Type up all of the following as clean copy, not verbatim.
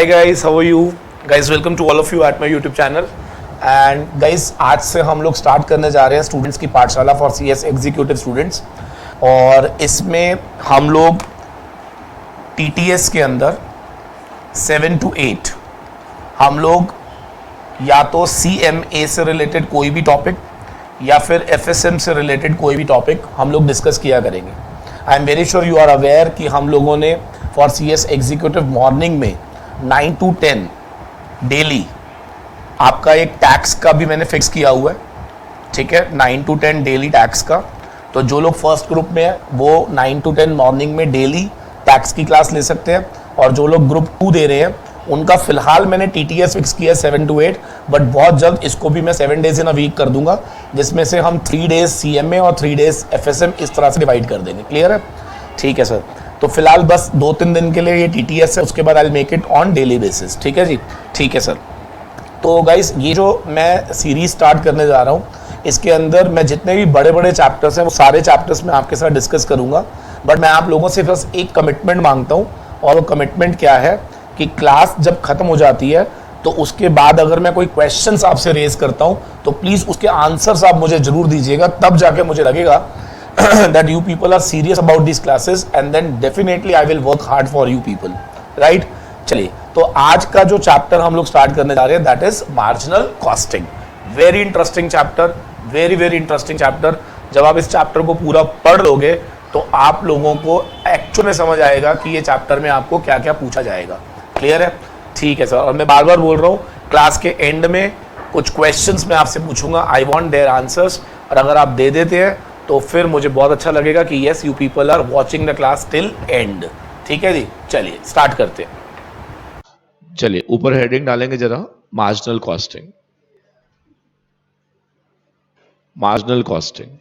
Hi guys, how are you? Guys, welcome to all of you at my YouTube channel. And guys, आज से हम लोग start करने जा रहे हैं स्टूडेंट्स की पाठशाला फॉर CS एग्जीक्यूटिव स्टूडेंट्स। और इसमें हम लोग TTS के अंदर 7 to 8 हम लोग या तो CMA से रिलेटेड कोई भी टॉपिक या फिर FSM से रिलेटेड कोई भी टॉपिक हम लोग डिस्कस किया करेंगे। I am very sure you are aware कि हम लोगों ने फॉर CS एग्जीक्यूटिव मॉर्निंग में 9 to 10 डेली आपका एक टैक्स का भी मैंने फिक्स किया हुआ है, ठीक है, 9 to 10 डेली टैक्स का। तो जो लोग फर्स्ट ग्रुप में है वो 9 to 10 मॉर्निंग में डेली टैक्स की क्लास ले सकते हैं, और जो लोग ग्रुप 2 दे रहे हैं उनका फिलहाल मैंने TTS फिक्स किया 7 to 8, बट बहुत जल्द इसको भी मैं 7 डेज इन अ वीक कर दूंगा, जिसमें से हम 3 डेज CMA और 3 डेज FSM इस तरह से डिवाइड कर देंगे। क्लियर है? ठीक है सर। तो फिलहाल बस 2-3 दिन के लिए ये TTS है, उसके बाद I will make it on daily basis. ठीक है जी, ठीक है सर। तो गाइस, ये जो मैं सीरीज स्टार्ट करने जा रहा हूँ, इसके अंदर मैं जितने भी बड़े बड़े चैप्टर्स हैं वो सारे चैप्टर्स मैं आपके साथ डिस्कस करूँगा, बट मैं आप लोगों से बस एक कमिटमेंट मांगता हूँ। और वो कमिटमेंट क्या है कि क्लास जब खत्म हो जाती है तो उसके बाद अगर मैं कोई क्वेश्चंस आपसे रेज करता हूँ तो प्लीज़ उसके आंसर्स आप मुझे जरूर दीजिएगा, तब जाके मुझे लगेगा that you people are serious about these classes, and then definitely I will work hard for you people, right? चलिए, तो आज का जो चैप्टर हम लोग स्टार्ट करने जा रहे हैं that is marginal costing. Very interesting chapter, very very interesting chapter. जब आप इस चैप्टर को पूरा पढ़ लोगे तो आप लोगों को एक्चुअल में समझ आएगा कि ये चैप्टर में आपको क्या क्या पूछा जाएगा। क्लियर है? ठीक है सर। और मैं बार बार बोल रहा हूँ, क्लास के एंड में कुछ क्वेश्चंस मैं आपसे पूछूंगा, आई वॉन्ट देयर आंसर्स, और अगर आप दे देते हैं तो फिर मुझे बहुत अच्छा लगेगा कि yes you people are watching the class till end. ठीक है जी, चलिए स्टार्ट करते हैं। चलिए, ऊपर हेडिंग डालेंगे जरा, मार्जिनल कॉस्टिंग। मार्जिनल कॉस्टिंग,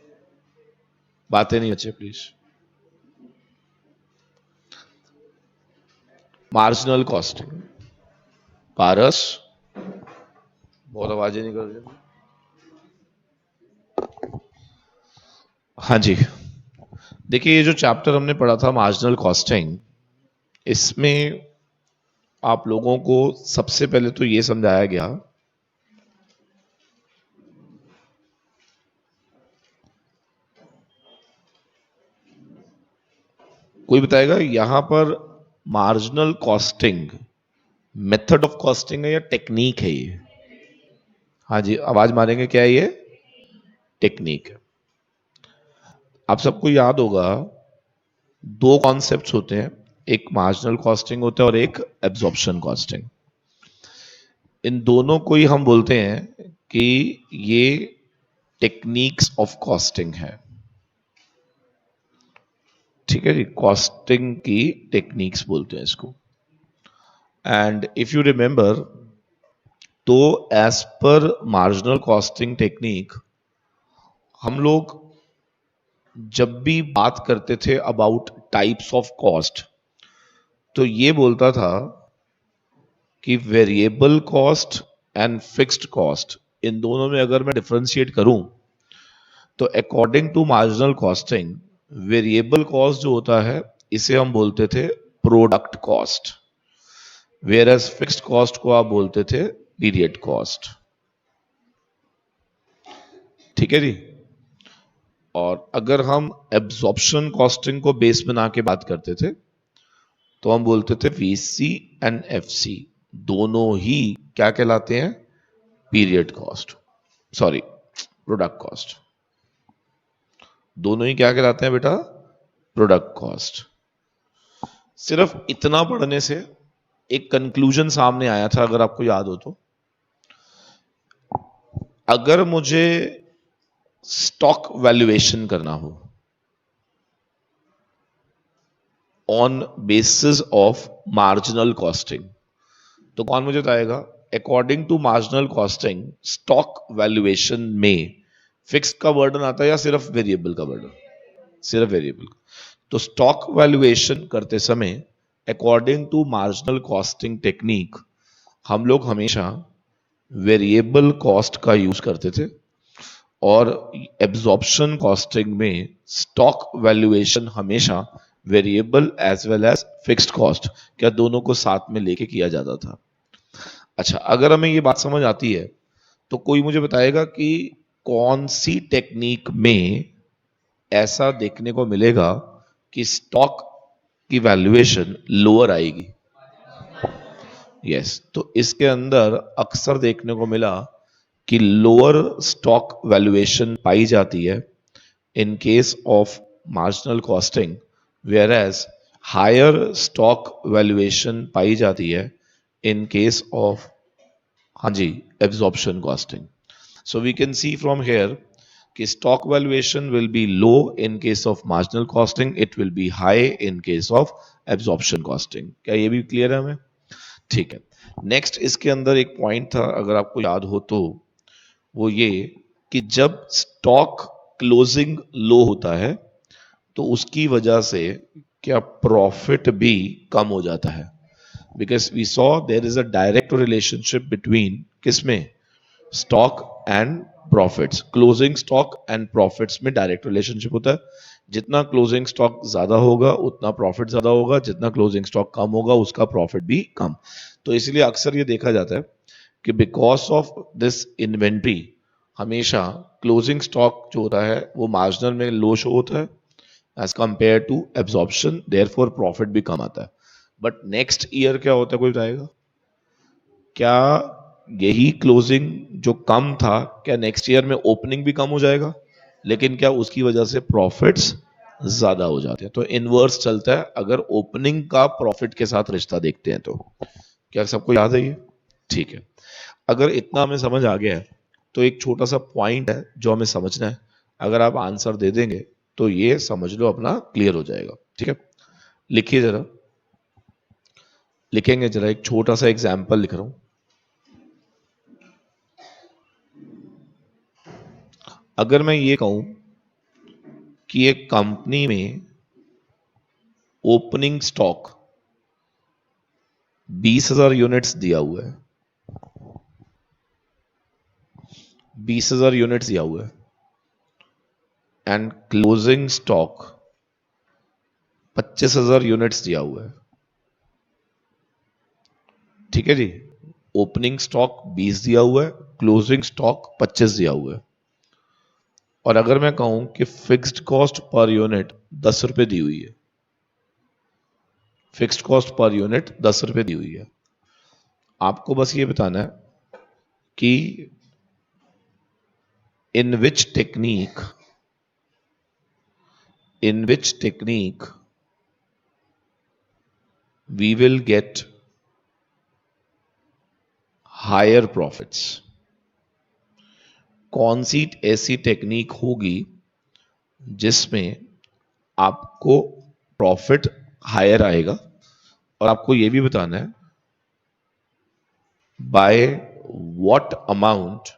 बातें नहीं अच्छे प्लीज। मार्जिनल कॉस्टिंग, पारस बहुत आवाजें नहीं कर रही। हाँ जी, देखिए ये जो चैप्टर हमने पढ़ा था मार्जिनल कॉस्टिंग, इसमें आप लोगों को सबसे पहले तो ये समझाया गया कोई बताएगा यहां पर marginal costing method of costing है या टेक्निक है ये? हाँ जी, आवाज मारेंगे, क्या है ये? टेक्निक है। आप सबको याद होगा दो कॉन्सेप्ट्स होते हैं, एक मार्जिनल कॉस्टिंग होता है और एक एब्जॉर्प्शन कॉस्टिंग। इन दोनों को ही हम बोलते हैं कि ये टेक्निक्स ऑफ कॉस्टिंग है। ठीक है जी, कॉस्टिंग की टेक्निक्स बोलते हैं इसको। एंड इफ यू रिमेंबर, तो एज पर मार्जिनल कॉस्टिंग टेक्निक हम लोग जब भी बात करते थे अबाउट टाइप्स ऑफ कॉस्ट, तो ये बोलता था कि variable cost and fixed cost, इन दोनों में अगर मैं डिफरेंशिएट करूं तो according to marginal costing variable cost जो होता है इसे हम बोलते थे product cost, whereas fixed cost को आप बोलते थे पीरियड कॉस्ट। ठीक है जी। और अगर हम एब्जॉर्प्शन कॉस्टिंग को बेस बना के बात करते थे तो हम बोलते थे VC एंड FC, दोनों ही क्या कहलाते हैं? Period cost, sorry product cost. दोनों ही क्या कहलाते हैं बेटा? Product cost. सिर्फ इतना पढ़ने से एक कंक्लूजन सामने आया था, अगर आपको याद हो तो, अगर मुझे स्टॉक वैल्यूएशन करना हो on basis of marginal costing, तो कौन मुझे बताएगा? According to marginal costing stock valuation में फिक्स्ड का बर्डन आता है या सिर्फ वेरिएबल का बर्डन? सिर्फ वेरिएबल। तो स्टॉक वैल्यूएशन करते समय according to marginal costing technique हम लोग हमेशा वेरिएबल कॉस्ट का यूज करते थे, और एब्जॉर्प्शन कॉस्टिंग में स्टॉक वैल्यूएशन हमेशा variable as well as fixed cost, क्या दोनों को साथ में लेके किया जाता था। अच्छा, अगर हमें ये बात समझ आती है तो कोई मुझे बताएगा कि कौन सी टेक्निक में ऐसा देखने को मिलेगा कि स्टॉक की वैल्यूएशन लोअर आएगी। यस, तो इसके अंदर अक्सर देखने को मिला कि लोअर स्टॉक वैल्यूएशन पाई जाती है in case of marginal costing, whereas higher stock valuation पाई जाती है in case of, हाँ जी, absorption costing. So we can see from here कि stock valuation will be low in case of marginal costing, it will be high in case of absorption costing. क्या ये भी clear है हमें? ठीक है। Next इसके अंदर एक पॉइंट था, अगर आपको याद हो तो, वो ये कि जब स्टॉक क्लोजिंग लो होता है तो उसकी वजह से क्या प्रॉफिट भी कम हो जाता है। Because we saw there is a direct relationship between किसमें, stock and profits. Closing stock and profits में डायरेक्ट रिलेशनशिप होता है। जितना क्लोजिंग स्टॉक ज्यादा होगा उतना प्रॉफिट ज्यादा होगा, जितना क्लोजिंग स्टॉक कम होगा उसका प्रॉफिट भी कम। तो इसलिए अक्सर ये देखा जाता है कि बिकॉज ऑफ दिस इन्वेंट्री हमेशा क्लोजिंग स्टॉक जो होता है वो मार्जिनल में लो शो होता है as compare to absorption, therefore profit भी कम आता है। बट नेक्स्ट ईयर क्या होता है, कोई बताएगा? क्या यही क्लोजिंग जो कम था, क्या नेक्स्ट ईयर में ओपनिंग भी कम हो जाएगा, लेकिन क्या उसकी वजह से प्रॉफिट्स ज्यादा हो जाते हैं? तो इनवर्स चलता है अगर ओपनिंग का प्रॉफिट के साथ रिश्ता देखते हैं तो। क्या सबको याद है ये? ठीक है। अगर इतना हमें समझ आ गया है तो एक छोटा सा पॉइंट है जो हमें समझना है। अगर आप आंसर दे देंगे तो ये समझ लो अपना क्लियर हो जाएगा। ठीक है, लिखिए जरा, लिखेंगे जरा, एक छोटा सा एग्जाम्पल लिख रहा हूं। अगर मैं ये कहूं कि एक कंपनी में ओपनिंग स्टॉक 20,000 यूनिट्स दिया हुआ है, 20,000 यूनिट्स दिया हुआ है, एंड क्लोजिंग स्टॉक 25,000 यूनिट्स दिया हुआ है। ठीक है जी, ओपनिंग स्टॉक 20 दिया हुआ है, क्लोजिंग स्टॉक 25 दिया हुआ है। और अगर मैं कहूं कि फिक्स्ड कॉस्ट पर यूनिट 10 रुपए दी हुई है, फिक्स्ड कॉस्ट पर यूनिट 10 रुपए दी हुई है, आपको बस ये बताना है कि in which technique we will get higher profits। कौन सी ऐसी टेक्निक होगी जिसमें आपको प्रॉफिट हायर आएगा, और आपको यह भी बताना है by what amount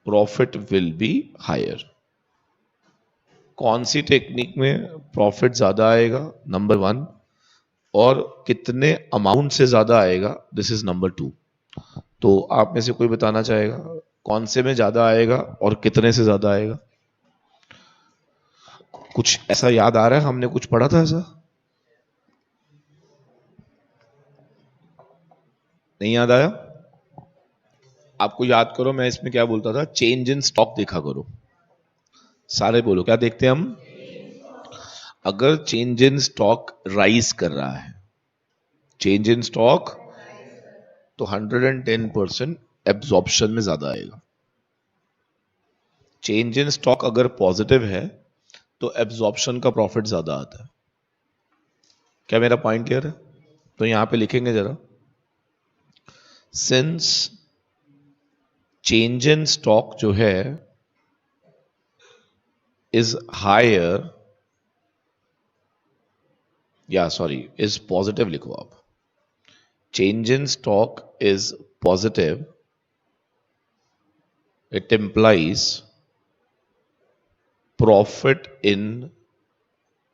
profit will be higher. कौन सी टेक्निक में प्रॉफिट ज्यादा आएगा, नंबर 1, और कितने अमाउंट से ज्यादा आएगा, दिस इज नंबर 2। तो आप में से कोई बताना चाहेगा कौन से में ज्यादा आएगा और कितने से ज्यादा आएगा? कुछ ऐसा याद आ रहा है, हमने कुछ पढ़ा था ऐसा? नहीं याद आया? आपको याद करो, मैं इसमें क्या बोलता था, चेंज इन स्टॉक देखा करो। सारे बोलो, क्या देखते हैं हम? अगर चेंज इन स्टॉक राइज कर रहा है, चेंज इन स्टॉक, तो 110% एब्जॉर्प्शन में ज्यादा आएगा। चेंज इन स्टॉक अगर पॉजिटिव है तो एब्जॉर्प्शन का प्रॉफिट ज्यादा आता है। क्या मेरा पॉइंट क्लियर है? तो यहां पे लिखेंगे जरा, सिंस चेंज इन स्टॉक जो है इज हायर, या सॉरी इज पॉजिटिव लिखो आप, change in stock is positive, it implies profit in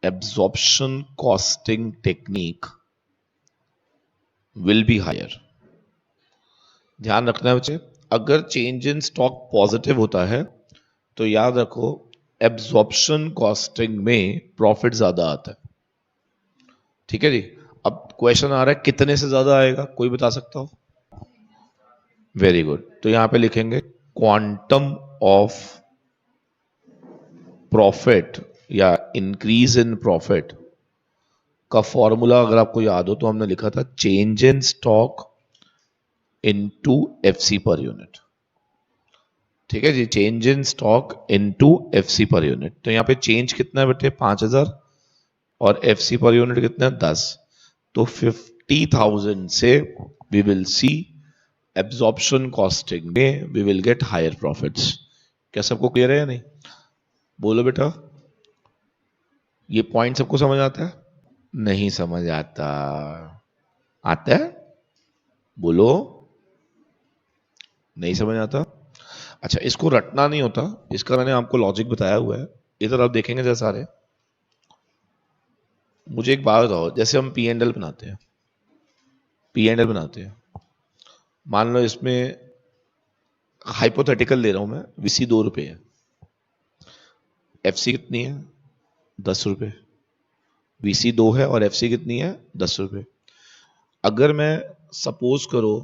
absorption costing technique will be higher। ध्यान रखना है बच्चे, अगर चेंज इन स्टॉक पॉजिटिव होता है तो याद रखो एब्जॉर्प्शन कॉस्टिंग में प्रॉफिट ज्यादा आता है। ठीक है जी। अब क्वेश्चन आ रहा है कितने से ज्यादा आएगा, कोई बता सकता हो? Very good. तो यहां पे लिखेंगे क्वांटम ऑफ प्रॉफिट या इंक्रीज इन प्रॉफिट का फॉर्मूला अगर आपको याद हो तो हमने लिखा था change in stock into FC per unit. ठीक है जी, change in stock into FC per unit. तो यहां पे चेंज कितना है बेटे? 5,000 और एफसी पर यूनिट कितना है? 10। तो 50,000 से we will see absorption costing में we will get higher profits. क्या सबको क्लियर है या नहीं? बोलो बेटा, ये पॉइंट सबको समझ आता है? नहीं समझ आता? आता है? बोलो, नहीं समझ आता? अच्छा, इसको रटना नहीं होता, इसका मैंने आपको लॉजिक बताया हुआ है। इधर आप देखेंगे जैसे सारे, मुझे एक बात बताओ, जैसे हम पी एंड एल बनाते हैं, पी एंड एल बनाते हैं, मान लो इसमें हाइपोथेटिकल ले रहा हूं मैं, वीसी 2 रुपए है, एफसी कितनी है? 10 रुपए। वीसी 2 है और एफसी कितनी है? 10 रुपए। अगर मैं सपोज करो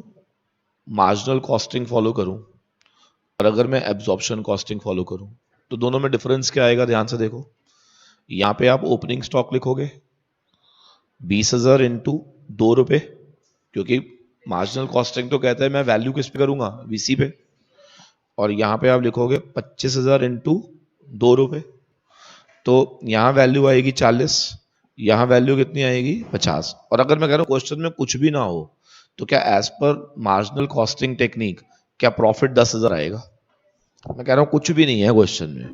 मार्जिनल कॉस्टिंग फॉलो करूं और अगर मैं एब्जॉर्प्शन कॉस्टिंग फॉलो करूं, तो दोनों में डिफरेंस क्या आएगा? ध्यान से देखो। यहां पे आप ओपनिंग स्टॉक लिखोगे 20,000 इंटू 2 रुपए, क्योंकि मार्जिनल कॉस्टिंग तो कहता है मैं वैल्यू किस पे करूंगा? वीसी पे। और यहां पे आप लिखोगे 25,000 इंटू 2 रुपए, तो यहां वैल्यू आएगी 40, यहां वैल्यू कितनी आएगी? 50। और अगर मैं कह रहा हूं क्वेश्चन में कुछ भी ना हो, तो क्या एज पर मार्जिनल कॉस्टिंग टेक्निक क्या प्रॉफिट 10,000 आएगा? मैं कह रहा हूं कुछ भी नहीं है क्वेश्चन में,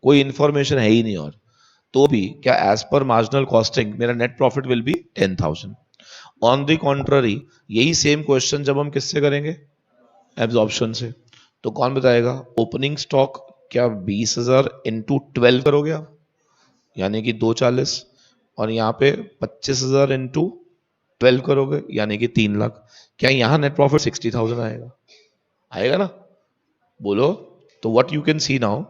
कोई इंफॉर्मेशन है ही नहीं, और तो भी क्या एज पर मार्जिनल कॉस्टिंग मेरा net profit will B 10,000? On the contrary, यही सेम क्वेश्चन जब हम किससे करेंगे? एब्जॉर्प्शन से। तो कौन बताएगा? ओपनिंग स्टॉक क्या 20,000 इंटू 12 करोगे आप, यानी कि 240, और यहाँ पे 25,000 इंटू 12 करोगे यानी कि 3 लाख। क्या यहाँ नेट प्रॉफिट 60,000 आएगा? आएगा ना? बोलो। तो what you can see now,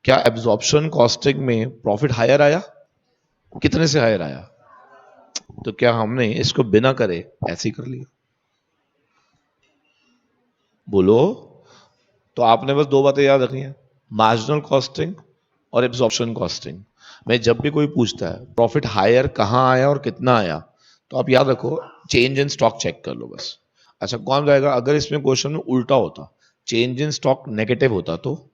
क्या एब्जॉर्प्शन कॉस्टिंग में प्रॉफिट हायर आया? कितने से हायर आया? तो क्या हमने इसको बिना करे ऐसे ही कर लिया? बोलो। तो आपने बस 2 बातें याद रखनी है, मार्जिनल कॉस्टिंग और एब्जॉर्प्शन कॉस्टिंग में जब भी कोई पूछता है प्रॉफिट हायर कहां आया और कितना आया, तो आप याद रखो चेंज इन स्टॉक चेक कर लो बस। अच्छा, कौन जाएगा? अगर इसमें क्वेश्चन में उल्टा होता, चेंज इन स्टॉक नेगेटिव होता, तो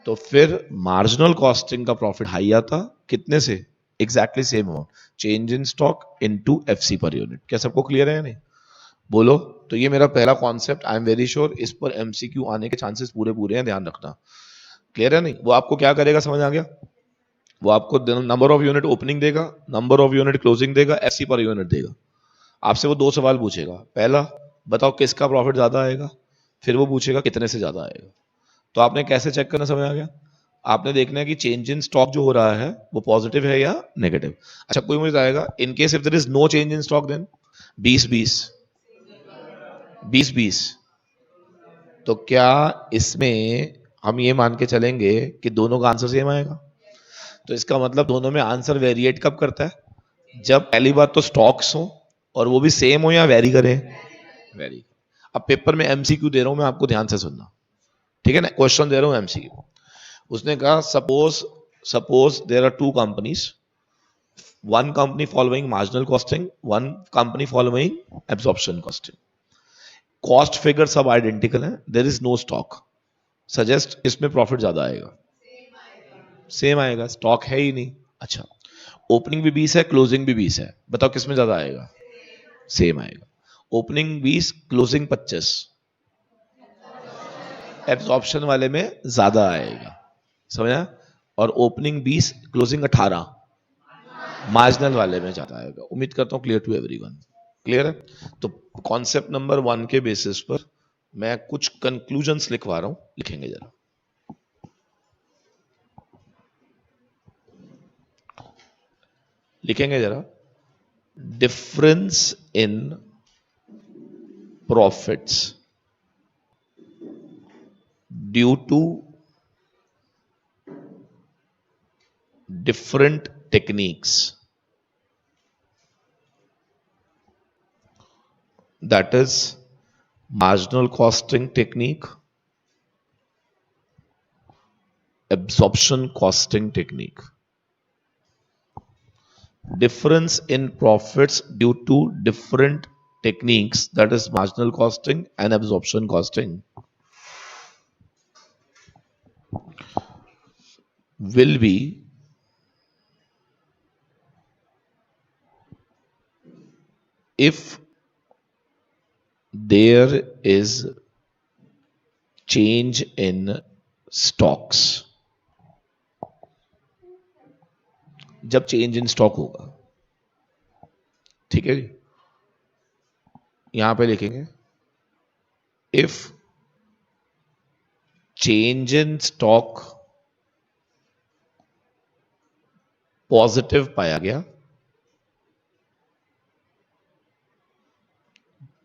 तो फिर मार्जिनल कॉस्टिंग का प्रॉफिट हाई आता, कितने से? Exactly same amount, change in stock into FC per unit. क्या सबको क्लियर है या नहीं? बोलो। तो ये मेरा पहला concept, I am very sure इस पर एमसीक्यू आने के चांसेस पूरे पूरे हैं, ध्यान रखना। क्लियर है नहीं? वो आपको क्या करेगा, समझ आ गया? वो आपको नंबर ऑफ यूनिट ओपनिंग देगा, नंबर ऑफ यूनिट क्लोजिंग देगा, एफसी पर यूनिट देगा। आपसे वो 2 सवाल पूछेगा, पहला बताओ किसका प्रॉफिट ज्यादा आएगा, फिर वो पूछेगा कितने से ज्यादा आएगा। तो आपने कैसे चेक करना, समझ आ गया? आपने देखना है कि चेंज इन स्टॉक जो हो रहा है वो पॉजिटिव है या नेगेटिव। अच्छा, कोई मुझे बताएगा in case if there is no change in stock, then 20-20, 20-20, तो क्या इसमें हम ये मान के चलेंगे कि दोनों का आंसर सेम आएगा? तो इसका मतलब दोनों में आंसर वेरिएट कब करता है? जब पहली बात तो स्टॉक्स हो और वो भी सेम हो या वेरी करें? वेरी। अब पेपर में एमसीक्यू दे रहा हूं मैं, आपको ध्यान से सुनना, ठीक है ना? क्वेश्चन दे रहा हूं एमसीक्यू। उसने कहा suppose suppose there are 2 companies, one company following marginal costing, one company following absorption costing. Cost figure सब आइडेंटिकल है, there is no stock, suggest इसमें प्रॉफिट ज्यादा आएगा? सेम आएगा, स्टॉक है ही नहीं। अच्छा, ओपनिंग भी 20 है, क्लोजिंग भी 20 है, बताओ किसमें ज्यादा आएगा? सेम आएगा। ओपनिंग 20, क्लोजिंग 25, एब्जॉर्प्शन वाले में ज्यादा आएगा, समझा? और ओपनिंग 20, क्लोजिंग 18, मार्जिनल वाले में ज्यादा आएगा। उम्मीद करता हूं क्लियर टू एवरीवन। क्लियर है? तो कॉन्सेप्ट नंबर 1 के बेसिस पर मैं कुछ कंक्लूजन्स लिखवा रहा हूं, लिखेंगे जरा। लिखेंगे जरा, difference in profits due to different techniques, that is marginal costing technique, absorption costing technique. Difference in profits due to different techniques, that is marginal costing and absorption costing, will be if there is change in stocks. जब change in stock होगा, ठीक है जी, यहां पे लिखेंगे if change in stock positive पाया गया,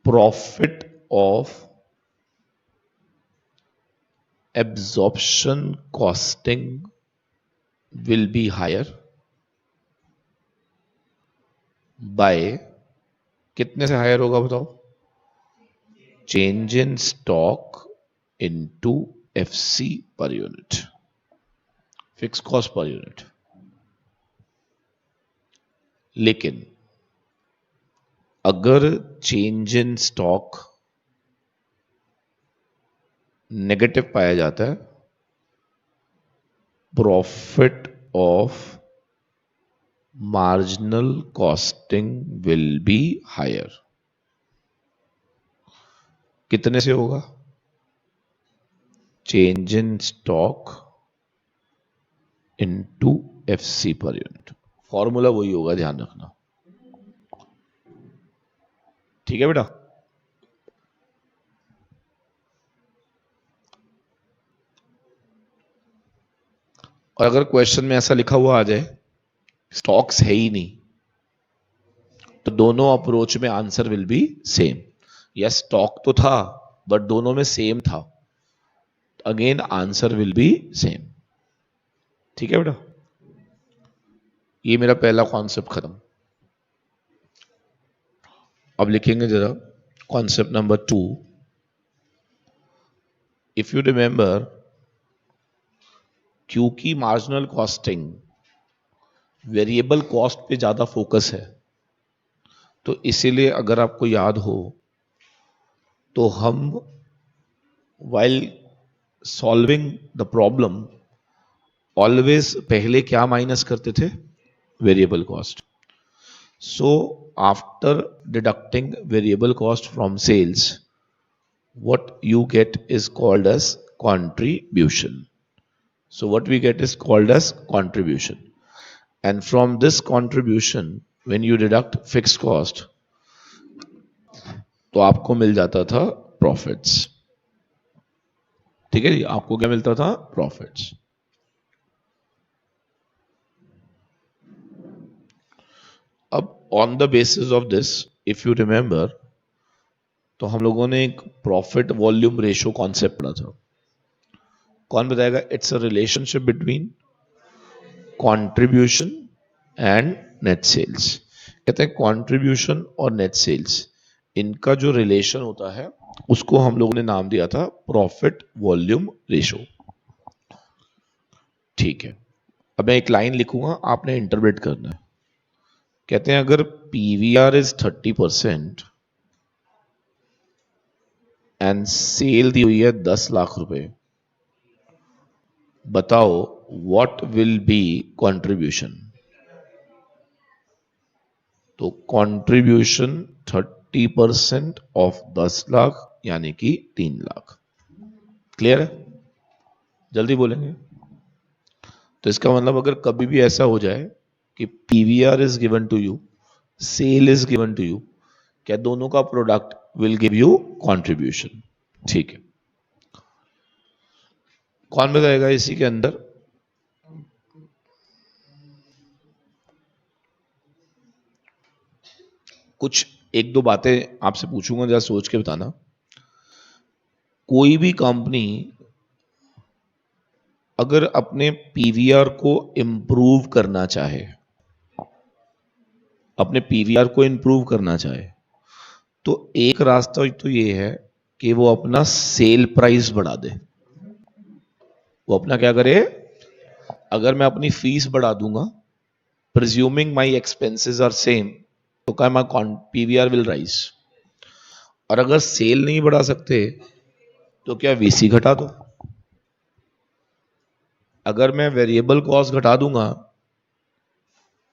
profit of absorption costing will be higher by, कितने से हायर होगा बताओ, change in stock into FC per unit, fix cost per unit. लेकिन अगर चेंज इन स्टॉक नेगेटिव पाया जाता है, profit of marginal costing will be higher. कितने से होगा, change in stock into FC per unit. Formula वही होगा, ध्यान रखना, ठीक है बेटा। और अगर क्वेश्चन में ऐसा लिखा हुआ आ जाए स्टॉक्स है ही नहीं, तो दोनों अप्रोच में आंसर विल बी सेम। या स्टॉक तो था बट दोनों में सेम था, again answer will be same, ठीक है बेटा। ये मेरा पहला कॉन्सेप्ट खत्म। अब लिखेंगे जरा concept number 2। If you remember, क्योंकि मार्जिनल कॉस्टिंग वेरिएबल कॉस्ट पे ज्यादा फोकस है, तो इसीलिए अगर आपको याद हो तो हम while solving the problem always पहले क्या माइनस करते थे, variable cost. So after deducting variable cost from sales, what you get is called as contribution. So what we get is called as contribution. And from this contribution, when you deduct fixed cost, तो आपको मिल जाता था profits, ठीक है जी। आपको क्या मिलता था, प्रॉफिट्स। अब on the basis of this, if you remember, तो हम लोगों ने एक प्रॉफिट वॉल्यूम रेशियो कॉन्सेप्ट पढ़ा था। कौन बताएगा? It's a relationship between contribution and net sales. कहते हैं कंट्रीब्यूशन और नेट सेल्स, इनका जो रिलेशन होता है उसको हम लोगों ने नाम दिया था प्रॉफिट वॉल्यूम रेशियो, ठीक है। अब मैं एक लाइन लिखूंगा, आपने इंटरप्रेट करना है। कहते हैं अगर पीवीआर इज 30% एंड सेल दी हुई है 10 लाख रुपए, बताओ व्हाट विल बी कंट्रीब्यूशन। तो कंट्रीब्यूशन 30% ऑफ 10 लाख यानी कि 3 लाख। क्लियर है? जल्दी बोलेंगे। तो इसका मतलब अगर कभी भी ऐसा हो जाए कि PVR is given to you, sale is given to you, क्या दोनों का product will give you contribution, ठीक है। कौन बताएगा इसी के अंदर? कुछ एक दो बातें आपसे पूछूंगा, जरा सोच के बताना। कोई भी कंपनी अगर अपने पीवीआर को इंप्रूव करना चाहे, अपने पीवीआर को इंप्रूव करना चाहे, तो एक रास्ता तो ये है कि वो अपना सेल प्राइस बढ़ा दे। वो अपना क्या करे? अगर मैं अपनी फीस बढ़ा दूंगा, presuming my expenses are same, तो क्या माई पीवीआर विल राइज। और अगर सेल नहीं बढ़ा सकते तो क्या वीसी घटा दो। अगर मैं वेरिएबल कॉस्ट घटा दूंगा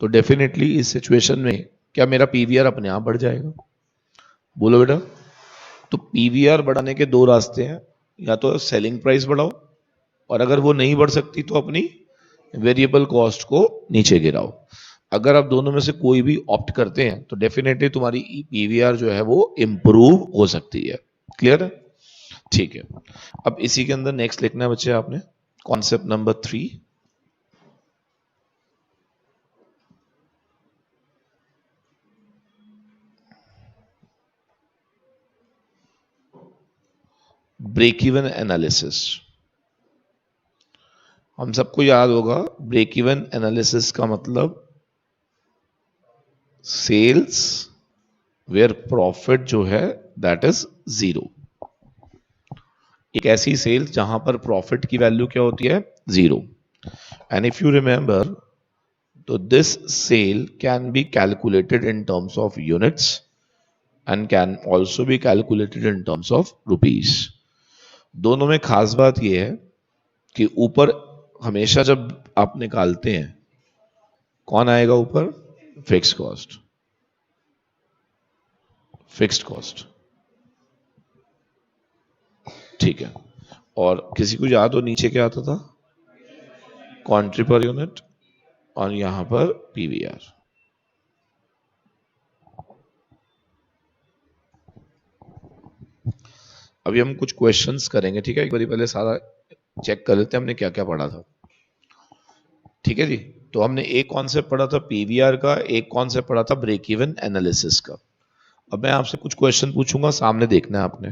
तो डेफिनेटली इस सिचुएशन में क्या मेरा पीवीआर अपने आप बढ़ जाएगा? बोलो बेटा। तो पीवीआर बढ़ाने के दो रास्ते हैं, या तो सेलिंग प्राइस बढ़ाओ, और अगर वो नहीं बढ़ सकती तो अपनी वेरिएबल कॉस्ट को नीचे गिराओ। अगर आप दोनों में से कोई भी ऑप्ट करते हैं तो डेफिनेटली तुम्हारी पीवीआर जो है वो इंप्रूव हो सकती है। क्लियर है? ठीक है। अब इसी के अंदर नेक्स्ट लिखना है बच्चे आपने concept number 3, break even analysis. हम सबको याद होगा ब्रेक इवन एनालिसिस का मतलब सेल्स वेयर प्रॉफिट जो है दैट इज जीरो। एक ऐसी सेल्स जहां पर प्रॉफिट की वैल्यू क्या होती है? Zero. And if you remember, तो this sale can be calculated in terms of units and can also be calculated in terms of rupees. दोनों में खास बात यह है कि ऊपर हमेशा जब आप निकालते हैं, कौन आएगा ऊपर? Fixed cost. फिक्स्ड कॉस्ट, ठीक है। और किसी को याद हो नीचे क्या आता था? क्वांट्री पर यूनिट, और यहां पर पीवीआर। अभी हम कुछ क्वेश्चंस करेंगे, ठीक है। एक बार पहले सारा चेक कर लेते हैं हमने क्या क्या पढ़ा था। ठीक है जी। तो हमने एक कॉन्सेप्ट पढ़ा था पीवीआर का, एक कॉन्सेप्ट पढ़ा था ब्रेक इवन एनालिसिस का। अब मैं आपसे कुछ क्वेश्चन पूछूंगा, सामने देखना है आपने।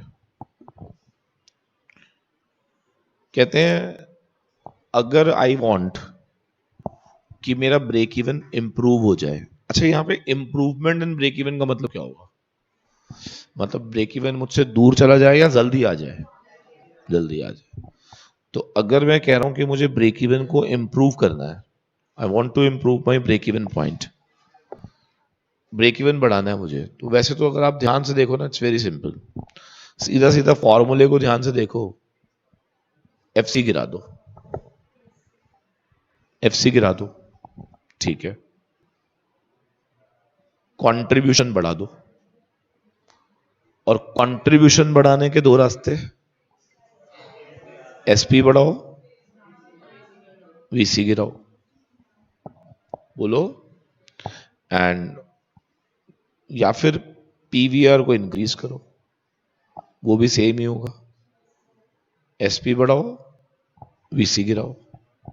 कहते हैं अगर आई वांट कि मेरा ब्रेक इवन इंप्रूव हो जाए। अच्छा, यहां पे इंप्रूवमेंट इन ब्रेक इवन का मतलब क्या होगा? मतलब ब्रेक इवन मुझसे दूर चला जाए या जल्दी आ जाए? जल्दी आ जाए। तो अगर मैं कह रहा हूं कि मुझे ब्रेक इवन को इंप्रूव करना है, I want to improve my break even point, break even बढ़ाना है मुझे, तो वैसे तो अगर आप ध्यान से देखो ना, इट्स वेरी सिंपल। सीधा सीधा फॉर्मूले को ध्यान से देखो, एफसी गिरा दो, एफसी गिरा दो, ठीक है। कंट्रीब्यूशन बढ़ा दो, और कंट्रीब्यूशन बढ़ाने के दो रास्ते, एसपी बढ़ाओ, वीसी गिराओ। बोलो। एंड या फिर पीवीआर को इंक्रीज करो, वो भी सेम ही होगा। एसपी बढ़ाओ, वीसी गिराओ,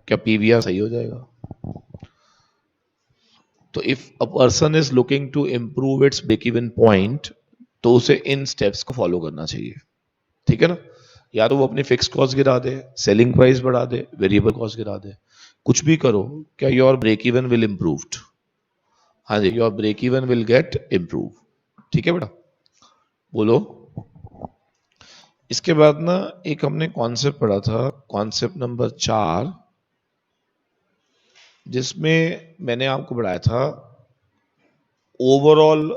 क्या पीवीआर सही हो जाएगा? तो if a person is looking to improve its break even point, तो उसे इन स्टेप्स को फॉलो करना चाहिए, ठीक है ना। या तो वो अपनी फिक्स कॉस्ट गिरा दे, सेलिंग प्राइस बढ़ा दे, वेरिएबल कॉस्ट गिरा दे, कुछ भी करो, क्या your break even will improved? हाँ जी, your break even will get improve. ठीक है बेटा, बोलो। इसके बाद ना एक हमने कॉन्सेप्ट पढ़ा था, कॉन्सेप्ट नंबर 4, जिसमें मैंने आपको पढ़ाया था ओवरऑल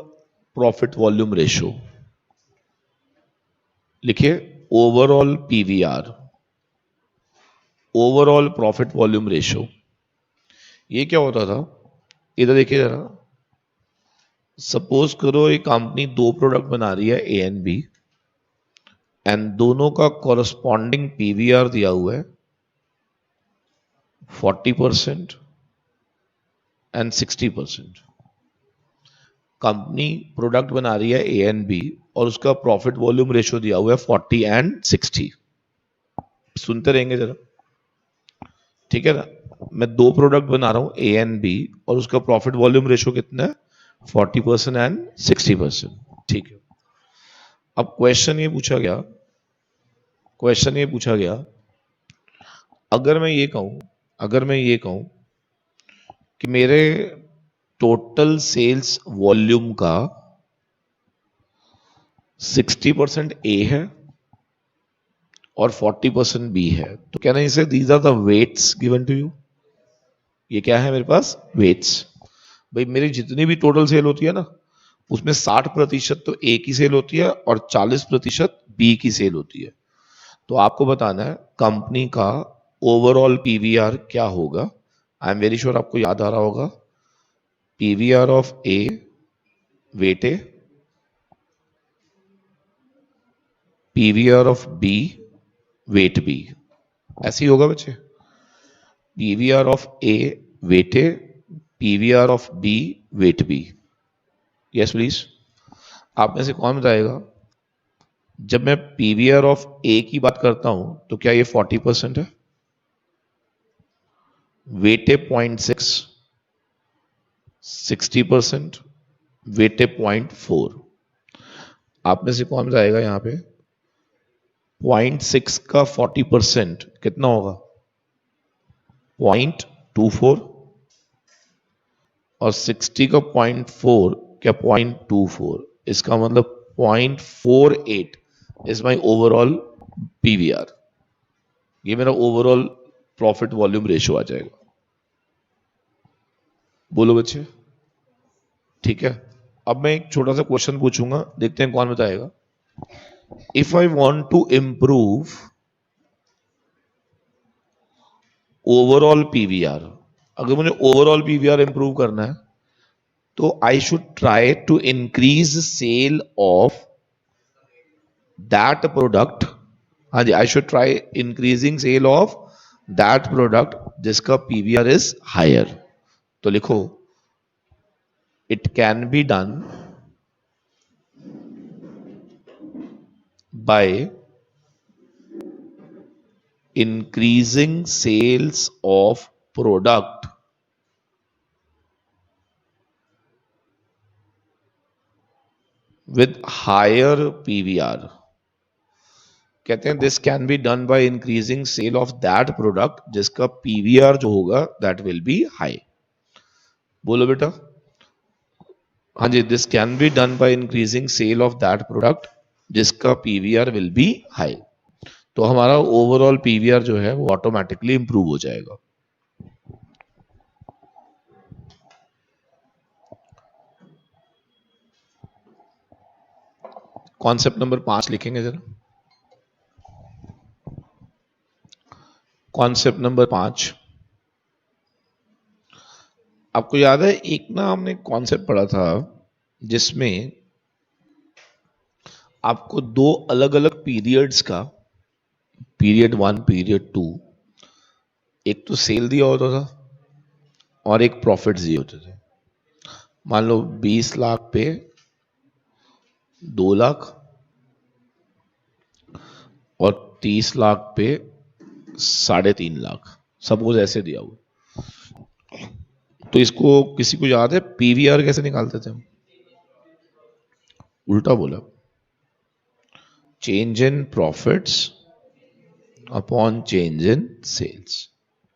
प्रॉफिट वॉल्यूम रेशो। लिखिए overall PVR, overall profit volume ratio. ये क्या होता था? इधर देखिए जरा, सपोज करो एक कंपनी दो प्रोडक्ट बना रही है, ए एंड बी, एंड दोनों का कॉरस्पॉन्डिंग पीवीआर दिया हुआ है 40% एंड 60%। कंपनी प्रोडक्ट बना रही है ए एंड बी, और उसका प्रॉफिट वॉल्यूम रेशो दिया हुआ है 40 एंड 60। सुनते रहेंगे जरा, ठीक है ना। मैं दो प्रोडक्ट बना रहा हूं ए एंड बी, और उसका प्रॉफिट वॉल्यूम रेशो कितना है? 40% एंड 60%, ठीक है। अब क्वेश्चन ये पूछा गया अगर मैं ये कहूं कि मेरे टोटल सेल्स वॉल्यूम का 60% ए है और 40% बी है, तो क्या नहीं से these are the weights given to you. ये क्या है मेरे पास? वेट्स। भाई मेरी जितनी भी टोटल सेल होती है ना, उसमें 60% तो ए की सेल होती है और 40% बी की सेल होती है। तो आपको बताना है कंपनी का ओवरऑल पीवीआर क्या होगा। आई एम वेरी श्योर आपको याद आ रहा होगा, PVR of A weight A, PVR of B weight B. ऐसे ही होगा बच्चे, PVR of A weight A, PVR of B weight B. Yes please. आप में से कौन बताएगा, जब मैं पीवीआर ऑफ ए की बात करता हूं तो क्या ये 40% है? वेटे 0.6 60%, वेटे 0.4। आप में से कौन बताएगा यहां पे 0.6 का 40% कितना होगा? 0.24। और 60 का 0.4 क्या? 0.24। इसका मतलब 0.48 इज माई ओवरऑल पीवीआर। ये मेरा ओवरऑल प्रॉफिट वॉल्यूम रेशियो आ जाएगा। बोलो बच्चे, ठीक है। अब मैं एक छोटा सा क्वेश्चन पूछूंगा, देखते हैं कौन बताएगा। If I want to improve overall PVR, अगर मुझे ओवरऑल पीवीआर इंप्रूव करना है तो I should try to increase sale of that product. हाँ जी, I should try increasing sale of that product जिसका पीवीआर इज हायर। तो लिखो, it can be done by increasing sales of product with higher PVR। कहते हैं this can be done by increasing sale of that product जिसका PVR जो होगा that will be high. बोलो बेटा। हाँ जी, this can be done by increasing sale of that product जिसका पीवीआर विल बी हाई। तो हमारा ओवरऑल पीवीआर जो है वो ऑटोमेटिकली इंप्रूव हो जाएगा। कॉन्सेप्ट नंबर 5 लिखेंगे जरा। कॉन्सेप्ट नंबर 5, आपको याद है एक ना हमने कॉन्सेप्ट पढ़ा था जिसमें आपको दो अलग अलग पीरियड्स का, पीरियड 1 पीरियड 2, एक तो सेल दिया होता था और एक प्रॉफिट्स दिए होते थे। मान लो 20 लाख पे 2 लाख और 30 लाख पे 3.5 लाख, सपोज ऐसे दिया हुआ। तो इसको किसी को याद है पीवीआर कैसे निकालते थे हम? उल्टा बोला, change in profits upon change in sales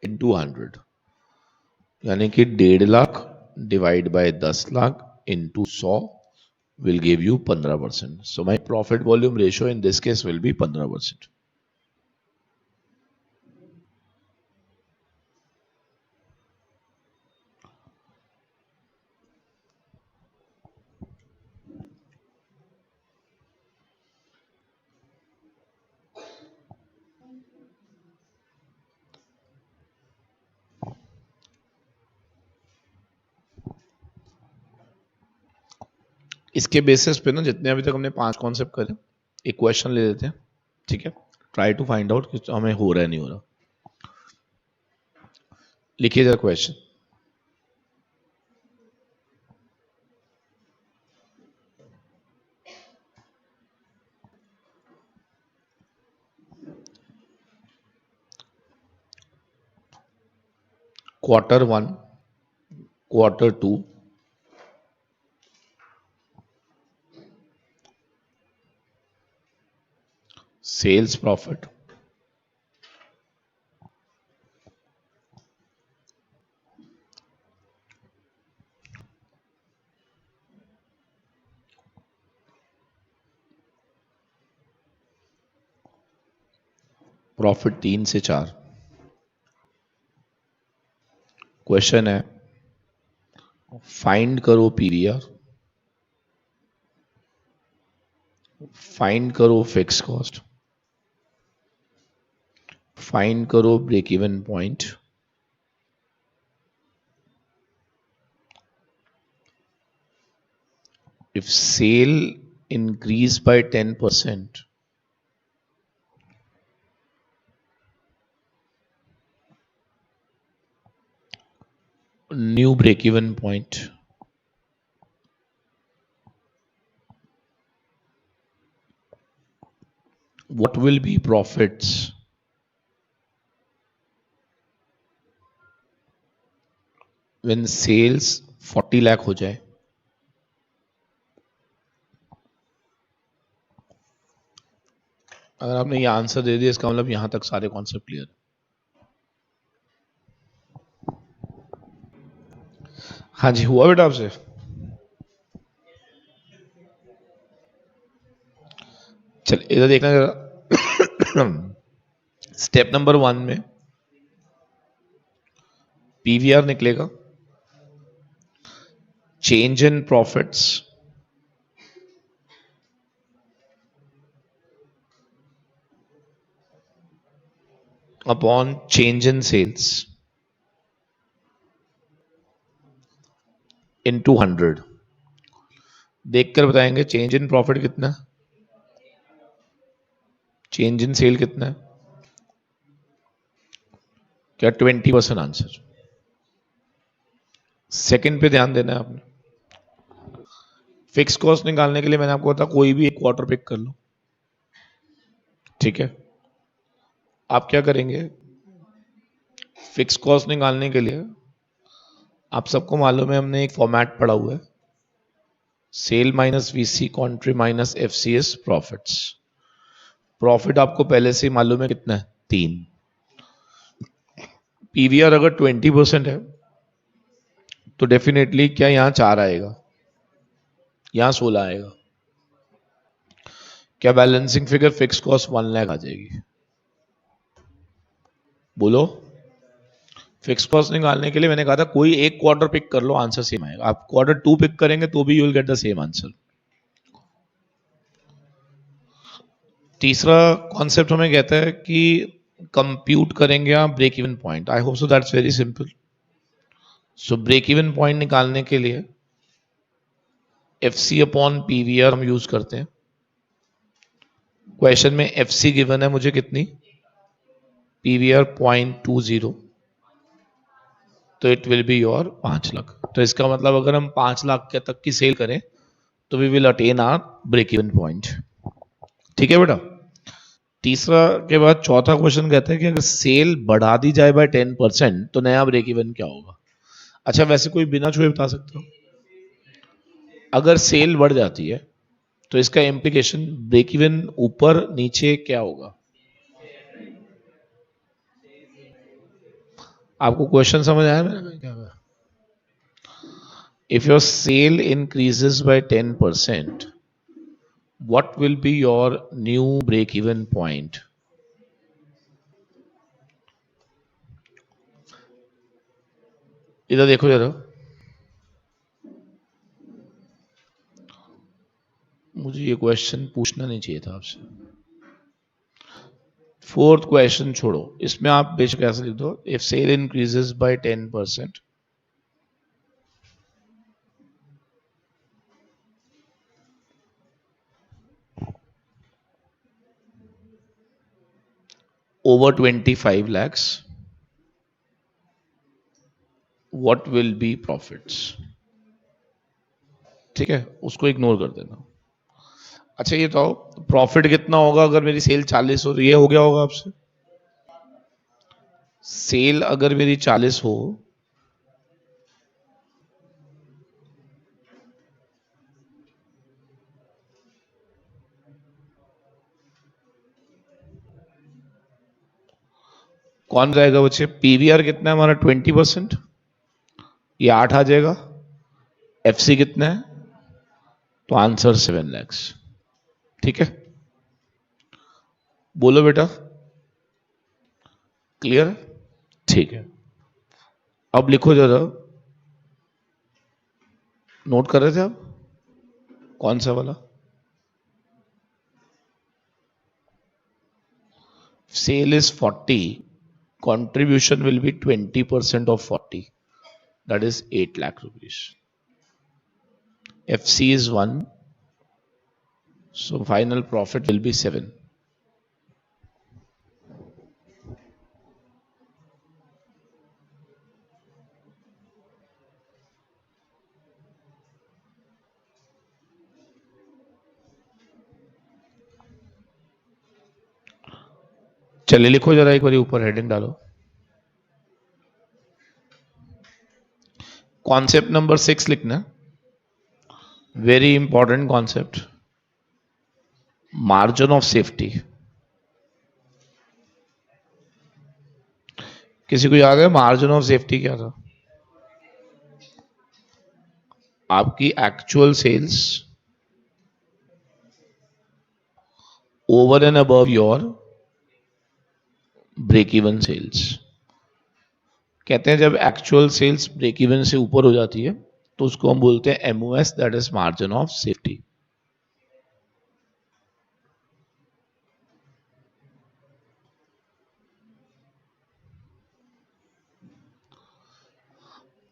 into 100। यानी कि 1.5 lakh divide by 10 lakh into 100 will give you 15%. So my profit volume ratio in this case will be 15%. इसके बेसिस पे ना जितने अभी तक हमने 5 कॉन्सेप्ट करे, एक क्वेश्चन ले लेते हैं, ठीक है। ट्राई टू फाइंड आउट कि हमें हो रहा है नहीं हो रहा। लिखिए जरा question. Quarter 1, quarter 2, sales profit profit 3 से 4। क्वेश्चन है फाइंड करो पीवीआर, फाइंड करो फिक्स कॉस्ट, फाइंड करो break even point, if sale increase by 10%, new break even point, what will be profits when sales 40 lakh हो जाए। अगर आपने ये आंसर दे दिया इसका मतलब यहां तक सारे कॉन्सेप्ट क्लियर है। हाँ जी, हुआ बेटा आपसे? चल इधर देखना जरा। स्टेप नंबर 1 में पीवीआर निकलेगा, change in profits upon change in sales into 100। देखकर बताएंगे चेंज इन प्रॉफिट कितना है, चेंज इन सेल कितना है। क्या 20% आंसर। सेकंड पे ध्यान देना है आपने। फिक्स कॉस्ट निकालने के लिए मैंने आपको बताया कोई भी एक क्वार्टर पिक कर लो, ठीक है। आप क्या करेंगे, फिक्स कॉस्ट निकालने के लिए आप सबको मालूम है हमने एक फॉर्मेट पढ़ा हुआ है, sale minus VC contri minus FCs profits. Profit आपको पहले से ही मालूम है कितना है, 3। पीवीआर अगर 20% है तो डेफिनेटली क्या यहां 4 आएगा, यहां 16 आएगा। क्या balancing figure fix cost 1 lakh आ जाएगी? बोलो। फिक्स कॉस्ट निकालने के लिए मैंने कहा था कोई एक क्वार्टर पिक कर लो, आंसर सेम आएगा। आप क्वार्टर 2 पिक करेंगे तो भी you will get the same answer. तीसरा कॉन्सेप्ट हमें कहता है कि कंप्यूट करेंगे आप break even point. I hope so that's very simple. So break even point निकालने के लिए एफसी अपॉन पीवीआर हम यूज करते हैं। क्वेश्चन में एफसी गिवन है मुझे कितनी, पीवीआर 0.20, तो it will be your 5 lakh. तो इसका मतलब अगर हम 5 लाख के तक की सेल करें तो we will attain our break even point, ठीक है बेटा। तीसरा के बाद चौथा क्वेश्चन कहता है कि अगर सेल बढ़ा दी जाए बाय 10% तो नया ब्रेक इवन क्या होगा। अच्छा वैसे कोई बिना छुए बता सकते हो, अगर सेल बढ़ जाती है तो इसका इम्प्लीकेशन ब्रेक इवन ऊपर नीचे क्या होगा। आपको क्वेश्चन समझ आया मेरा क्या? If your sale increases by 10%, what will be your new break even point? इधर देखो जरा, मुझे ये क्वेश्चन पूछना नहीं चाहिए था आपसे। फोर्थ क्वेश्चन छोड़ो, इसमें आप बेशक ऐसे लिख दो, if sale increases by 10%, over 25 lakhs, what will be profits? ठीक है, उसको इग्नोर कर देना। अच्छा ये तो प्रॉफिट कितना होगा अगर मेरी सेल 40 हो, ये हो गया होगा आपसे। सेल अगर मेरी 40 हो कौन जाएगा बच्चे, पीवीआर कितना है हमारा 20%, ये 8 आ जाएगा। एफसी कितना है, तो आंसर 7 lakhs, ठीक है। बोलो बेटा। क्लियर? ठीक है, अब लिखो जरा, नोट कर रहे थे आप? कौन सा वाला? Sale is 40, contribution will be 20% of 40, that is 8 lakh rupees. FC is 1, so final profit will be 7. चलिए लिखो जरा एक बार ऊपर हेडिंग डालो। कॉन्सेप्ट नंबर 6 लिखना, very important concept, margin of safety. किसी को याद है मार्जिन ऑफ सेफ्टी क्या था? आपकी actual sales over and above your break even sales. कहते हैं जब एक्चुअल सेल्स ब्रेक इवन से ऊपर हो जाती है तो उसको हम बोलते हैं MOS, that is margin of safety.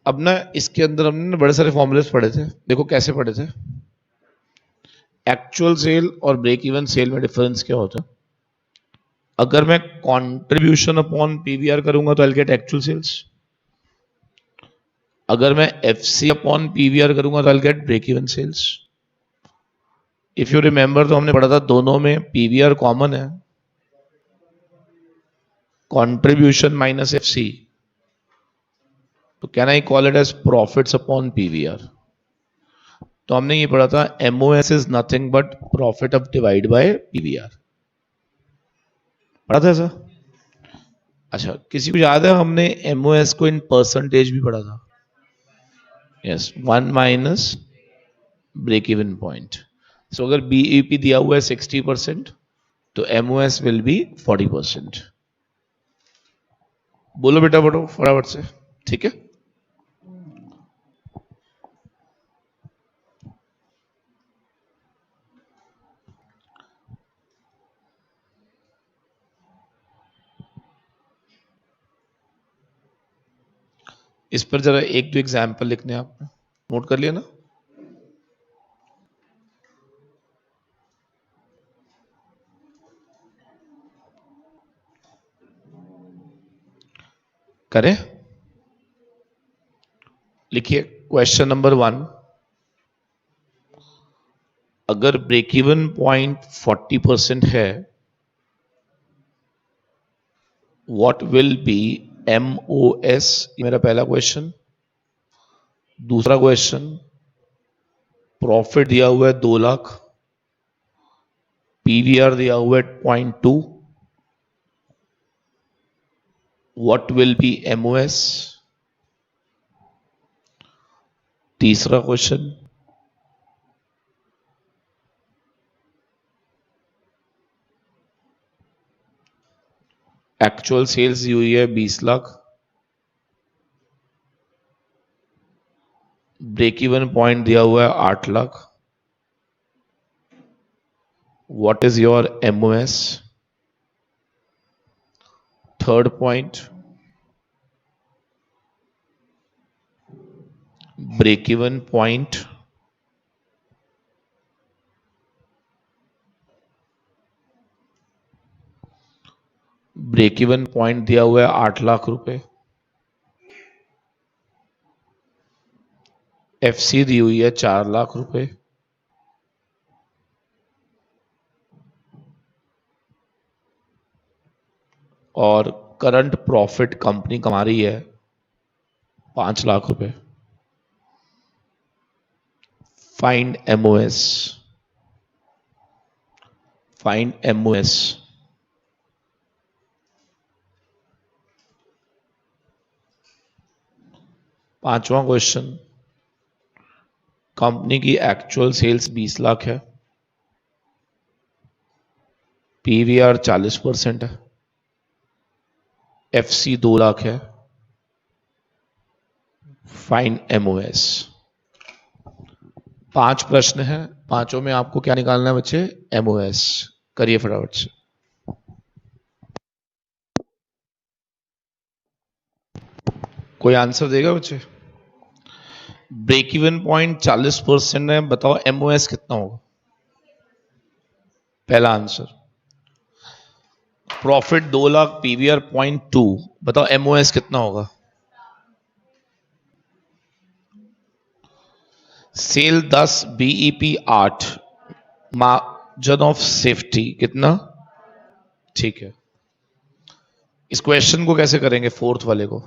अब ना इसके अंदर हमने बड़े सारे फॉर्मूलेस पढ़े थे, देखो कैसे पढ़े थे। एक्चुअल सेल और ब्रेक इवन सेल में डिफरेंस क्या होता है? अगर मैं कंट्रीब्यूशन अपॉन पीवीआर करूंगा तो आई गेट एक्चुअल सेल्स, अगर मैं एफसी अपॉन पीवीआर करूंगा तो I get break even sales. If you remember तो हमने पढ़ा था दोनों में पीवीआर कॉमन है, कंट्रीब्यूशन माइनस एफसी, तो can I call it as profits upon PVR. तो हमने ये पढ़ा था MOS is nothing but profit of divide by PVR, पढ़ा था ऐसा? अच्छा, किसी को याद है हमने एमओएस को इन परसेंटेज भी पढ़ा था? Yes, 1 minus break even point. So अगर बीईपी दिया हुआ है 60% तो एमओएस विल बी 40%। बोलो बेटा, बढ़ो फटाफट से, ठीक है? इस पर जरा एक दो एग्जाम्पल लिखने, आपने नोट कर लिया ना? करें, लिखिए क्वेश्चन नंबर 1, अगर ब्रेक इवन पॉइंट 40% है, व्हाट विल बी एमओएस? ये मेरा पहला क्वेश्चन। दूसरा क्वेश्चन, प्रॉफिट दिया हुआ है 2 लाख, पीवीआर दिया हुआ है 0.2, व्हाट विल बी एमओएस? तीसरा क्वेश्चन, एक्चुअल सेल्स दी हुई है 20 लाख, ब्रेक इवन पॉइंट दिया हुआ है 8 lakh, what is your MOS? Third point, break even point दिया हुआ है 8 लाख रुपए, एफसी दी हुई है 4 लाख रुपए, और करंट प्रॉफिट कंपनी कमा रही है 5 लाख रुपए। Find MOS, find MOS. पांचवा क्वेश्चन, कंपनी की एक्चुअल सेल्स 20 लाख है, पीवीआर 40% है, FC 2 लाख है, फाइंड MOS। 5 प्रश्न है, पांचों में आपको क्या निकालना है बच्चे? MOS। करिए फटाफट से। कोई आंसर देगा बच्चे? ब्रेक इवन पॉइंट 40% है, बताओ MOS कितना होगा? पहला आंसर। प्रॉफिट 2 लाख, PVR 0.2, बताओ MOS कितना होगा? Sale 10, BEP 8, margin of safety कितना? ठीक है। इस क्वेश्चन को कैसे करेंगे, फोर्थ वाले को?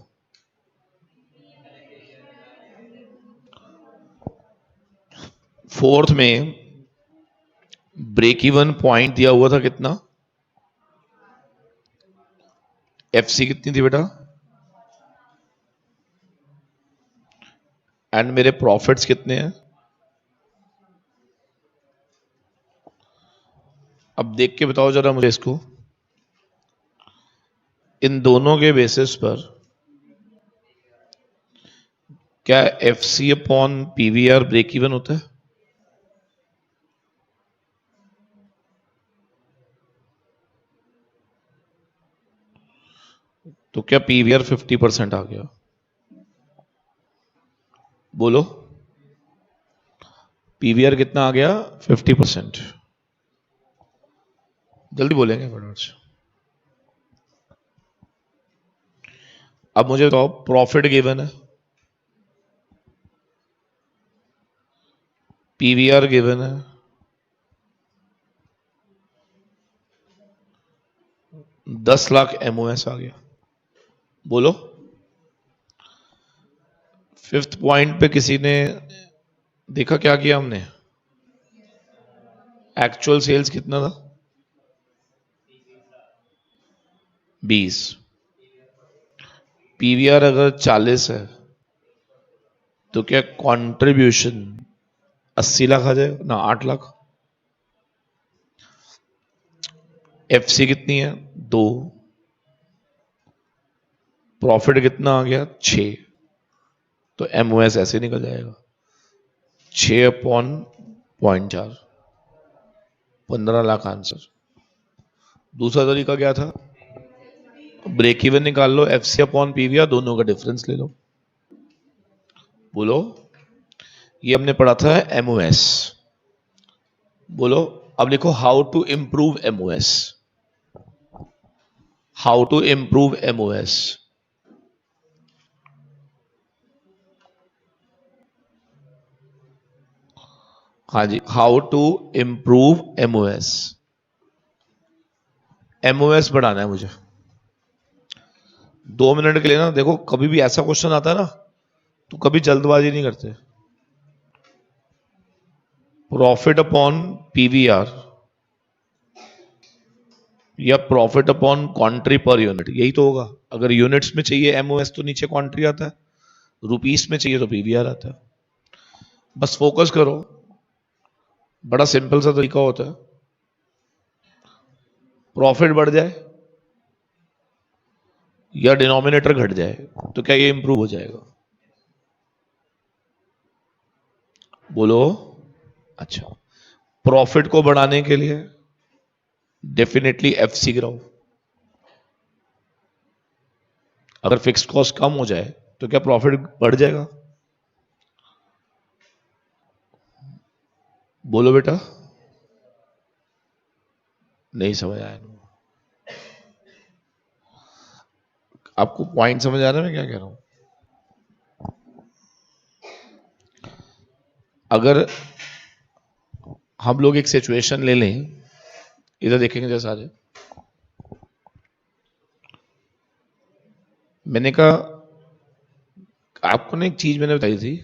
फोर्थ में ब्रेक इवन पॉइंट दिया हुआ था कितना? FC कितनी थी बेटा? एंड मेरे प्रॉफिट्स कितने हैं? अब देख के बताओ जरा मुझे इसको। इन दोनों के बेसिस पर क्या FC upon PVR break even होता है? तो क्या PVR 50% आ गया? बोलो, PVR कितना आ गया? 50%। जल्दी बोलेंगे फटाफट से। अब मुझे बताओ, प्रॉफिट गिवन है, PVR गिवन है, ₹10 लाख MOS आ गया। बोलो, फिफ्थ पॉइंट पे किसी ने देखा क्या किया हमने? एक्चुअल सेल्स कितना था? 20। PVR अगर 40 है तो क्या कंट्रीब्यूशन 80 लाख आ जाएगा ना? 8 लाख। FC कितनी है? 2। प्रॉफिट कितना आ गया? 6। तो MOS ऐसे निकल जाएगा, 6 अपॉन 0.4, 15 लाख आंसर। दूसरा तरीका क्या था? ब्रेक इवन निकाल लो, FC अपॉन PVR दोनों का डिफरेंस ले लो। बोलो, ये हमने पढ़ा था MOS। बोलो, अब लिखो how to improve MOS। How to improve MOS। हाँ जी, how to improve MOS। MOS बढ़ाना है मुझे। 2 मिनट के लिए ना, देखो कभी भी ऐसा क्वेश्चन आता है ना तो कभी जल्दबाजी नहीं करते। प्रॉफिट अपॉन PVR या प्रॉफिट अपॉन कॉन्ट्री पर यूनिट, यही तो होगा। अगर यूनिट्स में चाहिए MOS तो नीचे कॉन्ट्री आता है, रुपीस में चाहिए तो PVR आता है। बस फोकस करो, बड़ा सिंपल सा तरीका होता है। प्रॉफिट बढ़ जाए या डिनोमिनेटर घट जाए तो क्या ये इंप्रूव हो जाएगा? बोलो। अच्छा, प्रॉफिट को बढ़ाने के लिए डेफिनेटली FC गिराओ। अगर फिक्स्ड कॉस्ट कम हो जाए तो क्या प्रॉफिट बढ़ जाएगा? बोलो बेटा, नहीं समझ आया? आपको पॉइंट समझ आ रहा है मैं क्या कह रहा हूं? अगर हम लोग एक सिचुएशन ले लें, इधर देखेंगे जैसा आज मैंने कहा, आपको ना एक चीज मैंने बताई थी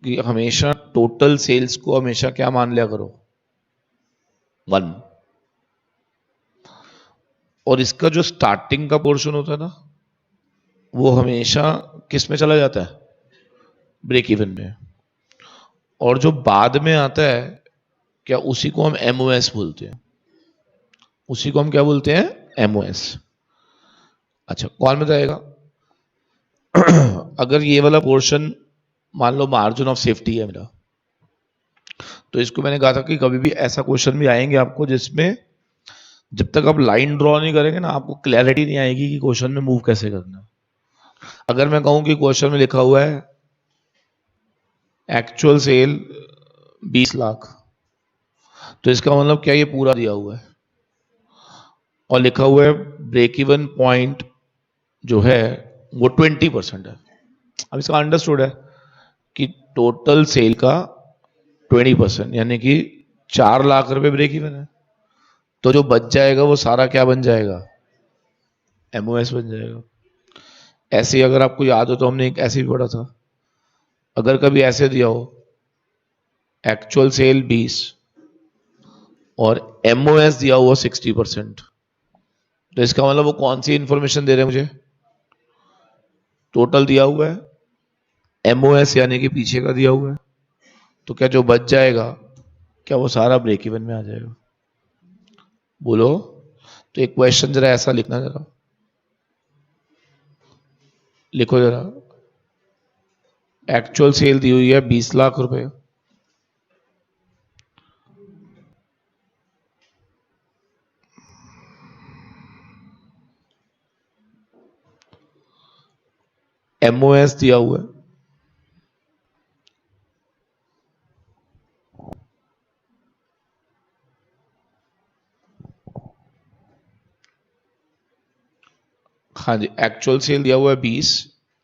कि हमेशा टोटल सेल्स को हमेशा क्या मान लिया करो? 1। और इसका जो स्टार्टिंग का पोर्शन होता है ना, वो हमेशा किस में चला जाता है? ब्रेक इवन में। और जो बाद में आता है, क्या उसी को हम MOS बोलते हैं? उसी को हम क्या बोलते हैं? MOS। अच्छा, कौन बताएगा? अगर ये वाला पोर्शन मान लो मार्जिन ऑफ सेफ्टी है मेरा, तो इसको मैंने कहा था कि कभी भी ऐसा क्वेश्चन भी आएंगे आपको जिसमें जब तक आप लाइन ड्रॉ नहीं करेंगे ना, आपको क्लैरिटी नहीं आएगी कि क्वेश्चन में मूव कैसे करना है। अगर मैं कहूं कि क्वेश्चन में लिखा हुआ है एक्चुअल सेल 20 लाख, तो इसका मतलब क्या ये पूरा दिया हुआ है, और लिखा हुआ है ब्रेक इवन पॉइंट जो है वो 20% है। अब इसका अंडरस्टूड है कि टोटल सेल का 20%, यानी कि 4 लाख रुपए ब्रेक इवन है, तो जो बच जाएगा वो सारा क्या बन जाएगा? एमओएस बन जाएगा। ऐसे ही अगर आपको याद हो तो हमने एक ऐसे भी पढ़ा था, अगर कभी ऐसे दिया हो एक्चुअल सेल 20 और एमओएस दिया हुआ 60%, तो इसका मतलब वो कौन सी इंफॉर्मेशन दे रहे हैं मुझे? टोटल दिया हुआ है, एमओएस यानी कि पीछे का दिया हुआ है, तो क्या जो बच जाएगा क्या वो सारा ब्रेक इवन में आ जाएगा? बोलो। तो एक क्वेश्चन जरा ऐसा लिखना, जरा लिखो जरा, एक्चुअल सेल दी हुई है 20 लाख रुपए, एमओएस दिया हुआ है हाँ जी, एक्चुअल सेल दिया हुआ है 20,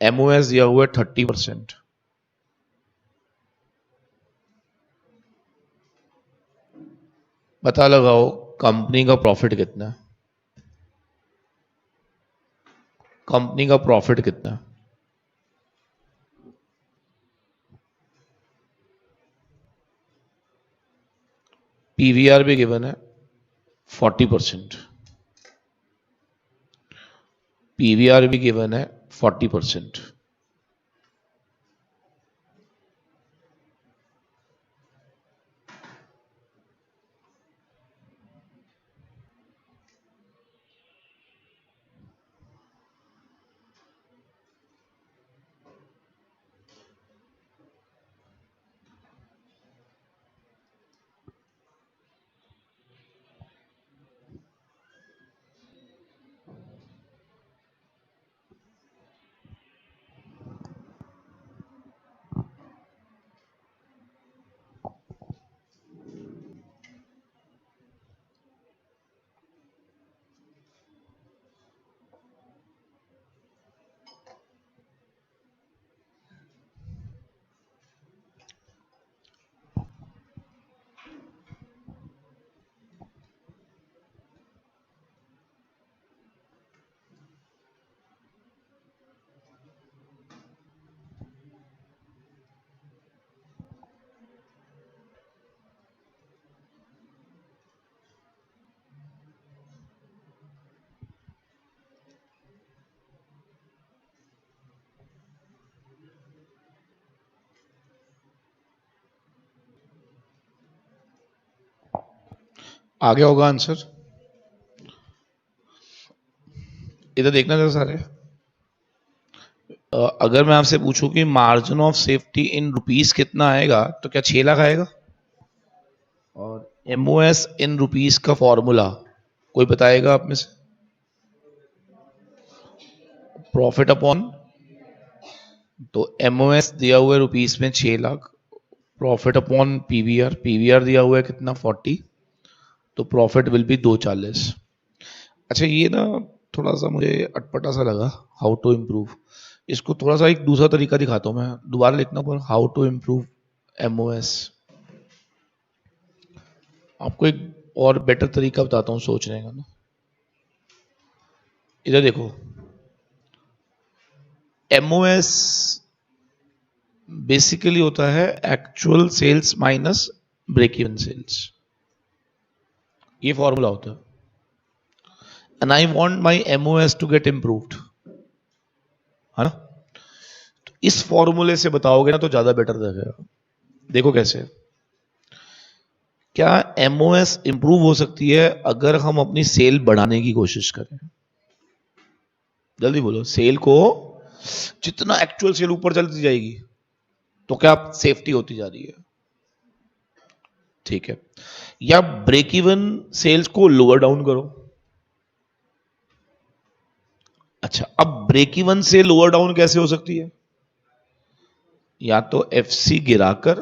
एमओएस दिया हुआ है 30%। पता लगाओ कंपनी का प्रॉफिट कितना है, कंपनी का प्रॉफिट कितना है? पीवीआर भी गिवन है 40%, पीवीआर भी गिवन है 40%। आ गया होगा आंसर? इधर देखना जरा सारे। अगर मैं आपसे पूछूं कि margin of safety in rupees कितना आएगा, तो क्या 6 लाख आएगा? और एमओएस इन रुपीस का फॉर्मूला कोई बताएगा आप में से? प्रॉफिट अपॉन, तो एमओएस दिया हुआ है रुपीस में 6 lakh, profit upon PVR, PVR दिया हुआ है कितना 40, तो प्रॉफिट विल बी 240। अच्छा ये ना थोड़ा सा मुझे अटपटा सा लगा, हाउ टू इम्प्रूव। इसको थोड़ा सा एक दूसरा तरीका दिखाता हूँ मैं, दोबारा लिखना पर हाउ टू इम्प्रूव एमओएस। आपको एक और बेटर तरीका बताता हूँ सोचने का ना। इधर देखो, एमओएस बेसिकली होता है actual sales minus break even sales, ये फॉर्मूला होता है। And I want my MOS to get improved, है ना? तो इस फॉर्मूले से बताओगे ना तो ज्यादा बेटर लगेगा। देखो कैसे, क्या एमओएस इंप्रूव हो सकती है अगर हम अपनी सेल बढ़ाने की कोशिश करें? जल्दी बोलो, सेल को जितना एक्चुअल सेल ऊपर चलती जाएगी तो क्या सेफ्टी होती जा रही है, ठीक है। या ब्रेक इवन सेल्स को लोअर डाउन करो। अच्छा, अब ब्रेक इवन से लोअर डाउन कैसे हो सकती है? या तो एफसी गिराकर,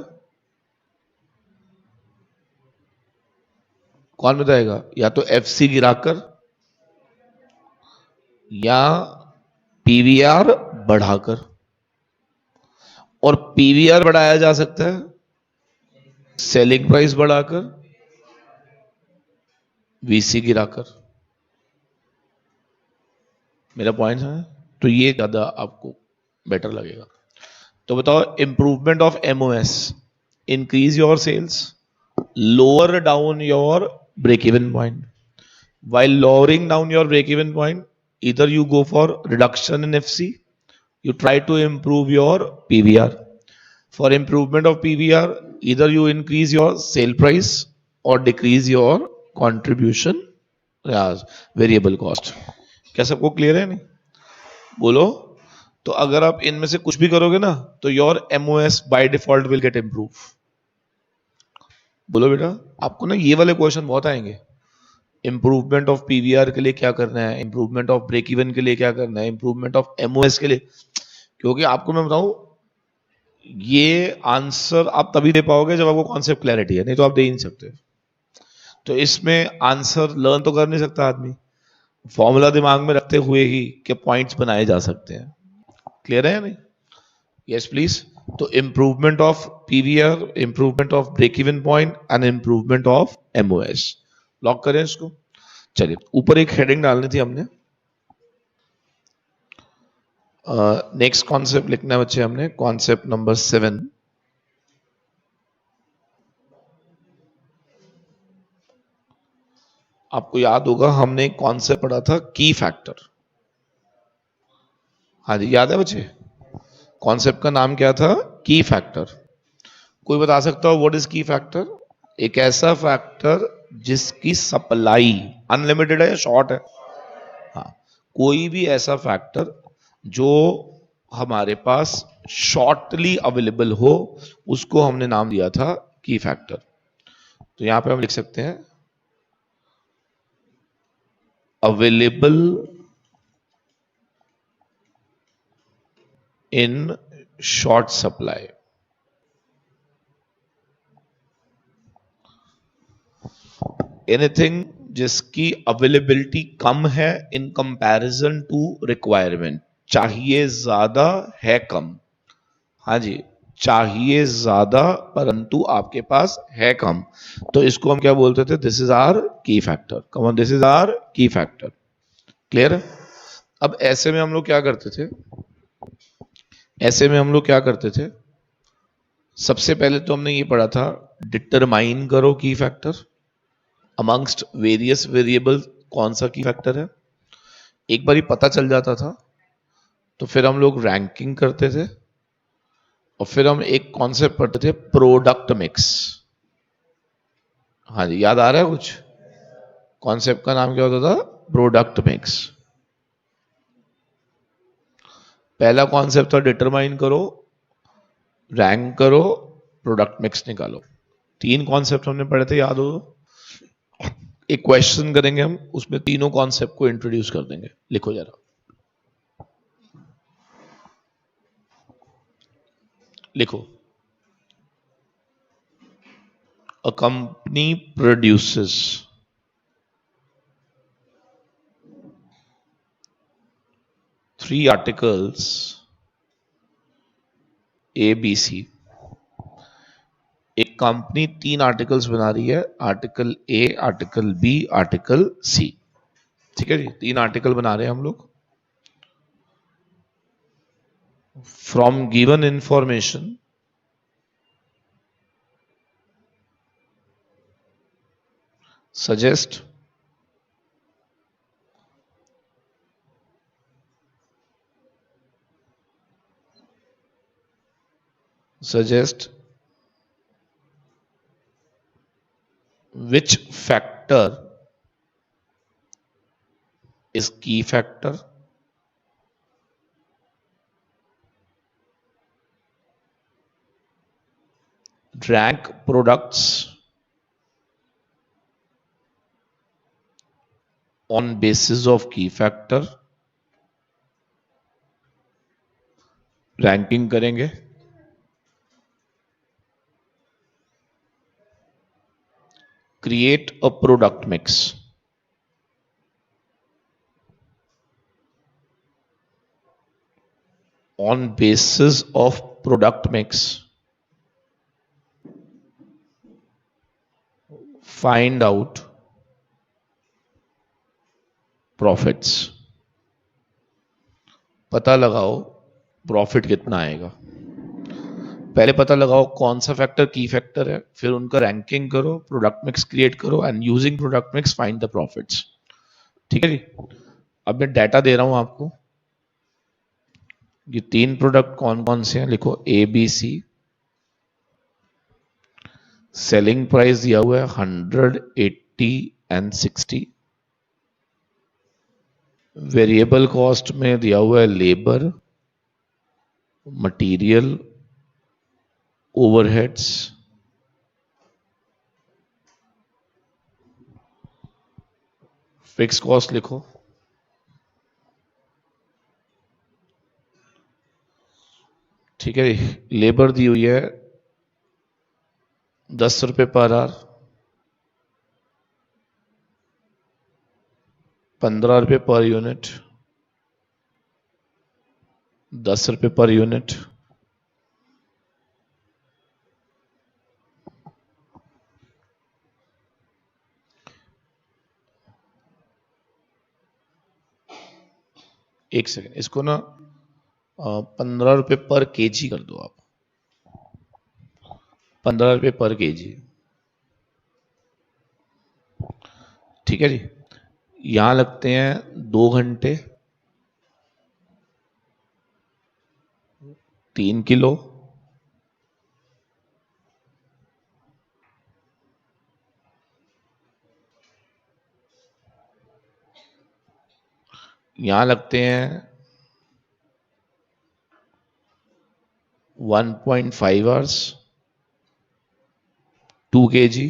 कौन बताएगा? या तो एफसी गिराकर या पीवीआर बढ़ाकर। और पीवीआर बढ़ाया जा सकता है सेलिंग प्राइस बढ़ाकर, वीसी गिराकर। मेरा पॉइंट है, तो ये ज्यादा आपको बेटर लगेगा। तो बताओ, improvement of MOS increase your sales, lower down your break even point. While lowering down your break-even point, either you go for reduction in FC, you try to improve your PVR. For improvement of PVR, either you increase your sale price or decrease your contribution, yes, variable cost. क्या सबको clear है? नहीं बोलो। तो अगर आप इनमें से कुछ भी करोगे ना, तो your MOS by default will get improve. बोलो बेटा, आपको ना ये वाले क्वेश्चन बहुत आएंगे। इंप्रूवमेंट ऑफ पीवीआर के लिए क्या करना है, इंप्रूवमेंट ऑफ ब्रेक इवन के लिए क्या करना है, इंप्रूवमेंट ऑफ एमओएस के लिए। क्योंकि आपको मैं बताऊं, ये आंसर आप तभी दे पाओगे जब आपको कॉन्सेप्ट क्लैरिटी है, नहीं तो आप दे ही नहीं सकते। तो इसमें आंसर लर्न तो कर नहीं सकता आदमी, फॉर्मूला दिमाग में रखते हुए ही के पॉइंट्स बनाए जा सकते हैं। क्लियर है या नहीं? Yes please. तो improvement of PVR, improvement of break even point and improvement of MOS, lock करें इसको। चलिए, ऊपर एक हेडिंग डालनी थी हमने। नेक्स्ट कॉन्सेप्ट लिखना है बच्चे हमने, कॉन्सेप्ट नंबर 7। आपको याद होगा हमने एक कॉन्सेप्ट पढ़ा था, की फैक्टर। हाँ जी, याद है बच्चे? कॉन्सेप्ट का नाम क्या था? की फैक्टर। कोई बता सकता हो व्हाट इज की फैक्टर? एक ऐसा फैक्टर जिसकी सप्लाई अनलिमिटेड है या शॉर्ट है। हाँ, कोई भी ऐसा फैक्टर जो हमारे पास शॉर्टली अवेलेबल हो, उसको हमने नाम दिया था की फैक्टर। तो यहां पे हम लिख सकते हैं available in short supply. Anything जिसकी अवेलेबिलिटी कम है इन कंपैरिजन टू रिक्वायरमेंट। चाहिए ज्यादा है कम। हाँ जी, चाहिए ज्यादा परंतु आपके पास है कम, तो इसको हम क्या बोलते थे? This is our key factor. Come on, this is our key factor. Clear है? अब ऐसे में हम लोग क्या करते थे? ऐसे में हम लोग क्या करते थे? सबसे पहले तो हमने ये पढ़ा था, डिटरमाइन करो की फैक्टर अमंगस्ट वेरियस वेरिएबल। कौन सा की फैक्टर है? एक बार ही पता चल जाता था तो फिर हम लोग रैंकिंग करते थे, और फिर हम एक कॉन्सेप्ट पढ़ते थे, प्रोडक्ट मिक्स। हाँ जी, याद आ रहा है कुछ? कॉन्सेप्ट का नाम क्या होता था? Product mix. पहला कॉन्सेप्ट था डिटरमाइन करो, रैंक करो, प्रोडक्ट मिक्स निकालो। 3 कॉन्सेप्ट हमने पढ़े थे, याद हो? एक क्वेश्चन करेंगे हम, उसमें तीनों कॉन्सेप्ट को इंट्रोड्यूस कर देंगे। लिखो जरा, लिखो। A company produces 3 articles A, B, C। एक कंपनी 3 आर्टिकल्स बना रही है, article a, article B, article सी। ठीक है जी, 3 आर्टिकल बना रहे हैं हम लोग। From given information suggest which factor is key factor rank products on basis of key factor, ranking करेंगे, create a product mix on basis of product mix, find out profits, पता लगाओ प्रॉफिट कितना आएगा। पहले पता लगाओ कौन सा फैक्टर की फैक्टर है, फिर उनका रैंकिंग करो, प्रोडक्ट मिक्स क्रिएट करो and using product mix find the profits. ठीक है जी। अब मैं डाटा दे रहा हूं आपको। ये 3 प्रोडक्ट कौन कौन से हैं लिखो, A B C. Selling price दिया हुआ है 100, 80 एंड 60। वेरिएबल कॉस्ट में दिया हुआ है labour, material, overheads, fix cost लिखो। ठीक है, लेबर दी हुई है 10 रुपए पर आवर, 15 रुपए पर यूनिट, 10 रुपए पर यूनिट। एक सेकेंड, इसको ना 15 रुपए पर केजी कर दो आप, 15 रुपए पर केजी। ठीक है जी। यहां लगते हैं 2 घंटे, 3 किलो, यहां लगते हैं 1.5 आवर्स, 2 केजी।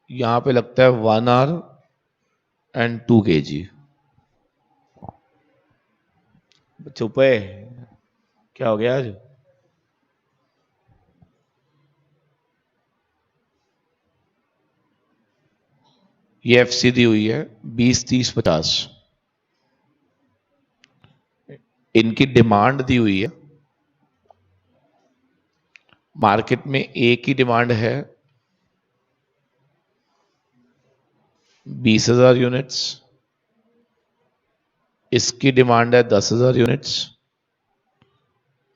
यहां पे लगता है 1 आवर एंड 2 केजी। चुप है, क्या हो गया आज? ये एफसी दी हुई है 20, 30, 50। इनकी डिमांड दी हुई है, मार्केट में ए की डिमांड है 20,000 यूनिट्स, इसकी डिमांड है 10,000 यूनिट्स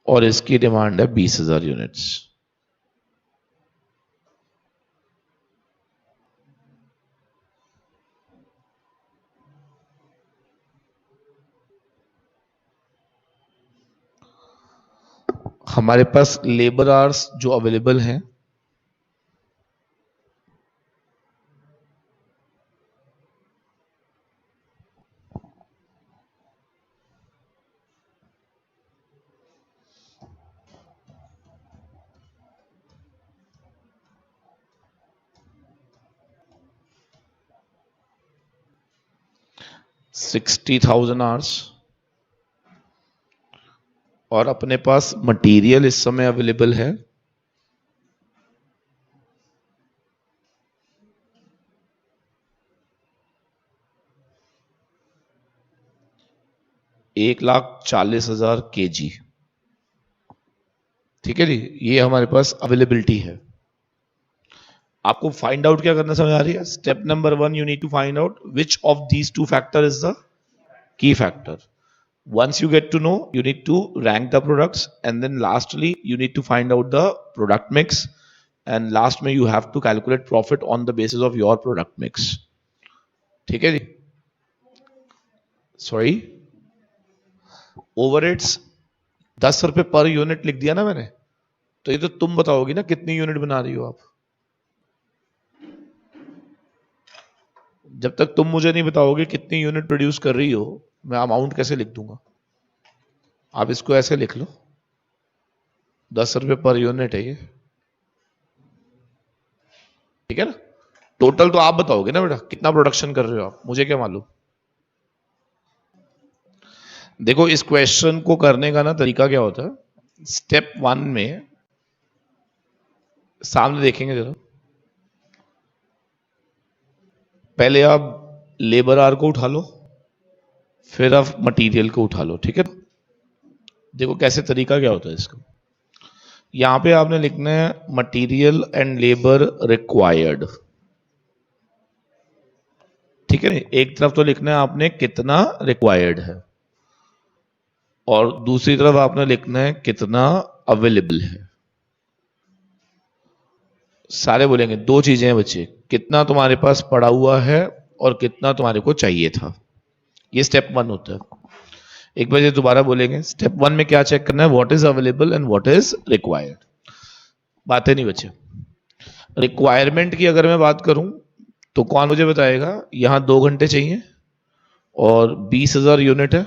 और इसकी डिमांड है 20,000 यूनिट्स। हमारे पास लेबर आवर्स जो अवेलेबल हैं $60,000 आवर्स, और अपने पास मटेरियल इस समय अवेलेबल है 1,40,000 केजी। ठीक है जी, ये हमारे पास अवेलेबिलिटी है। आपको फाइंड आउट क्या करना समझ आ रही है? Step number 1, you need to find out which of these 2 factor is the key factor. Once you get to know, you need to rank the products, and then lastly you need to find out the product mix, and last में you have to calculate profit on the basis of your product mix. ठीक है जी। Sorry, overheads 10 रुपए per unit लिख दिया ना मैंने, तो ये तो तुम बताओगी ना कितनी यूनिट बना रही हो आप। जब तक तुम मुझे नहीं बताओगे कितनी यूनिट प्रोड्यूस कर रही हो, मैं अमाउंट कैसे लिख दूंगा? आप इसको ऐसे लिख लो, 10 रुपए पर यूनिट है ये। ठीक है ना। टोटल तो आप बताओगे ना बेटा, कितना प्रोडक्शन कर रहे हो आप, मुझे क्या मालूम। देखो इस क्वेश्चन को करने का ना तरीका क्या होता है, स्टेप 1 में सामने देखेंगे जरा, पहले आप लेबर आर को उठा लो, फिर आप मटेरियल को उठा लो, ठीक है। देखो कैसे तरीका क्या होता है इसका, यहां पे आपने लिखना है मटेरियल एंड लेबर रिक्वायर्ड, ठीक है। एक तरफ तो लिखना है आपने कितना रिक्वायर्ड है, और दूसरी तरफ आपने लिखना है कितना अवेलेबल है। सारे बोलेंगे दो चीजें हैं बच्चे, कितना तुम्हारे पास पड़ा हुआ है और कितना तुम्हारे को चाहिए था। ये स्टेप 1 होता है। एक बार ये दोबारा बोलेंगे, स्टेप 1 में क्या चेक करना है, what is available and what is required. बातें नहीं बच्चे। रिक्वायरमेंट की अगर मैं बात करूं तो कौन मुझे बताएगा, यहां 2 घंटे चाहिए और 20,000 यूनिट है,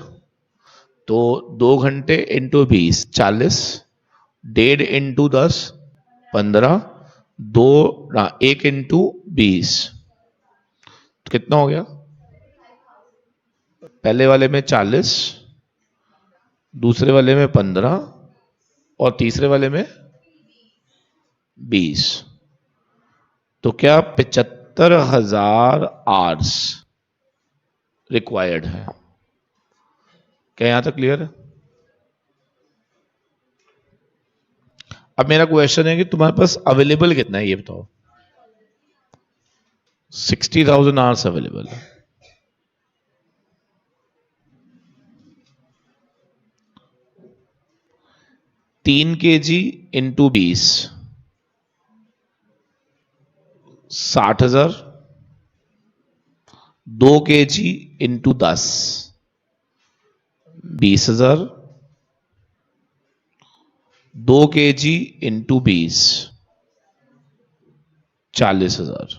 तो 2 घंटे इंटू 20 40, 1.5 इंटू 10 15, 1 इंटू 20, तो कितना हो गया, पहले वाले में 40, दूसरे वाले में 15 और तीसरे वाले में 20, तो क्या 75,000 आवर्स रिक्वायर्ड है। क्या यहां तक क्लियर है। अब मेरा क्वेश्चन है कि तुम्हारे पास अवेलेबल कितना है ये बताओ। 60,000 आवर्स अवेलेबल है। 3 kg into 20 60,000, 2 kg into 10 20,000, 2 kg into 20 40,000,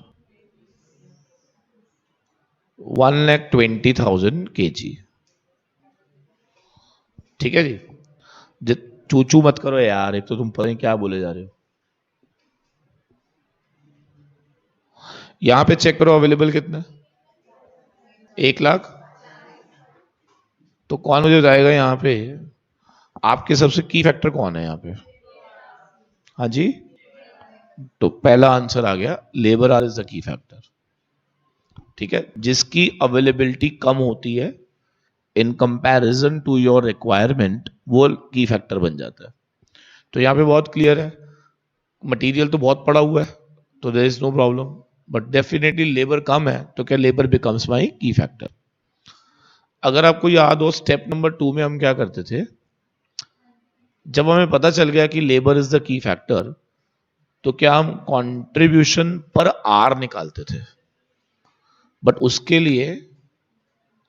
1,20,000 kg। ठीक है जी, चूचू मत करो यार, एक तो तुम पता नहीं क्या बोले जा रहे हो। यहां पे चेक करो अवेलेबल कितना है, 1,00,000। तो कौन मुझे बताएगा यहां पे आपके सबसे की फैक्टर कौन है यहां पे। हाँ जी, तो पहला आंसर आ गया, labour are is the key factor. ठीक है, जिसकी अवेलेबिलिटी कम होती है in comparison to your requirement, वो की फैक्टर बन जाता है। तो यहां पे बहुत क्लियर है, मटेरियल तो बहुत पड़ा हुआ है तो there is no problem, but definitely labour कम है, तो क्या लेबर बिकम्स माई की फैक्टर। अगर आपको याद हो स्टेप नंबर 2 में हम क्या करते थे, जब हमें पता चल गया कि labour is the key factor, तो क्या हम कंट्रीब्यूशन पर आर निकालते थे। बट उसके लिए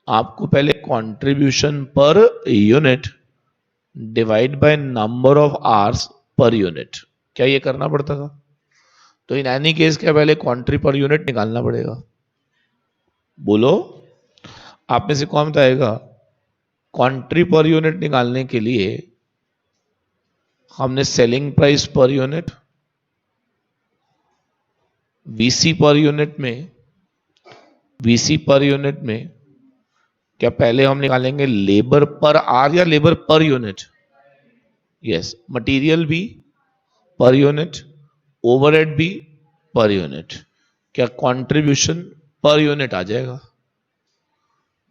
आपको पहले contribution per unit divide by number of hours per unit, क्या ये करना पड़ता था। तो इन एनी केस क्या पहले कंट्री पर यूनिट निकालना पड़ेगा। बोलो, आप में से कौन बताएगा, कंट्री पर यूनिट निकालने के लिए हमने selling price per unit, VC per unit में, वीसी पर यूनिट में क्या पहले हम निकालेंगे लेबर पर आर या labour per unit. Yes, material भी पर यूनिट, ओवरहेड भी पर यूनिट, क्या कंट्रीब्यूशन पर यूनिट आ जाएगा।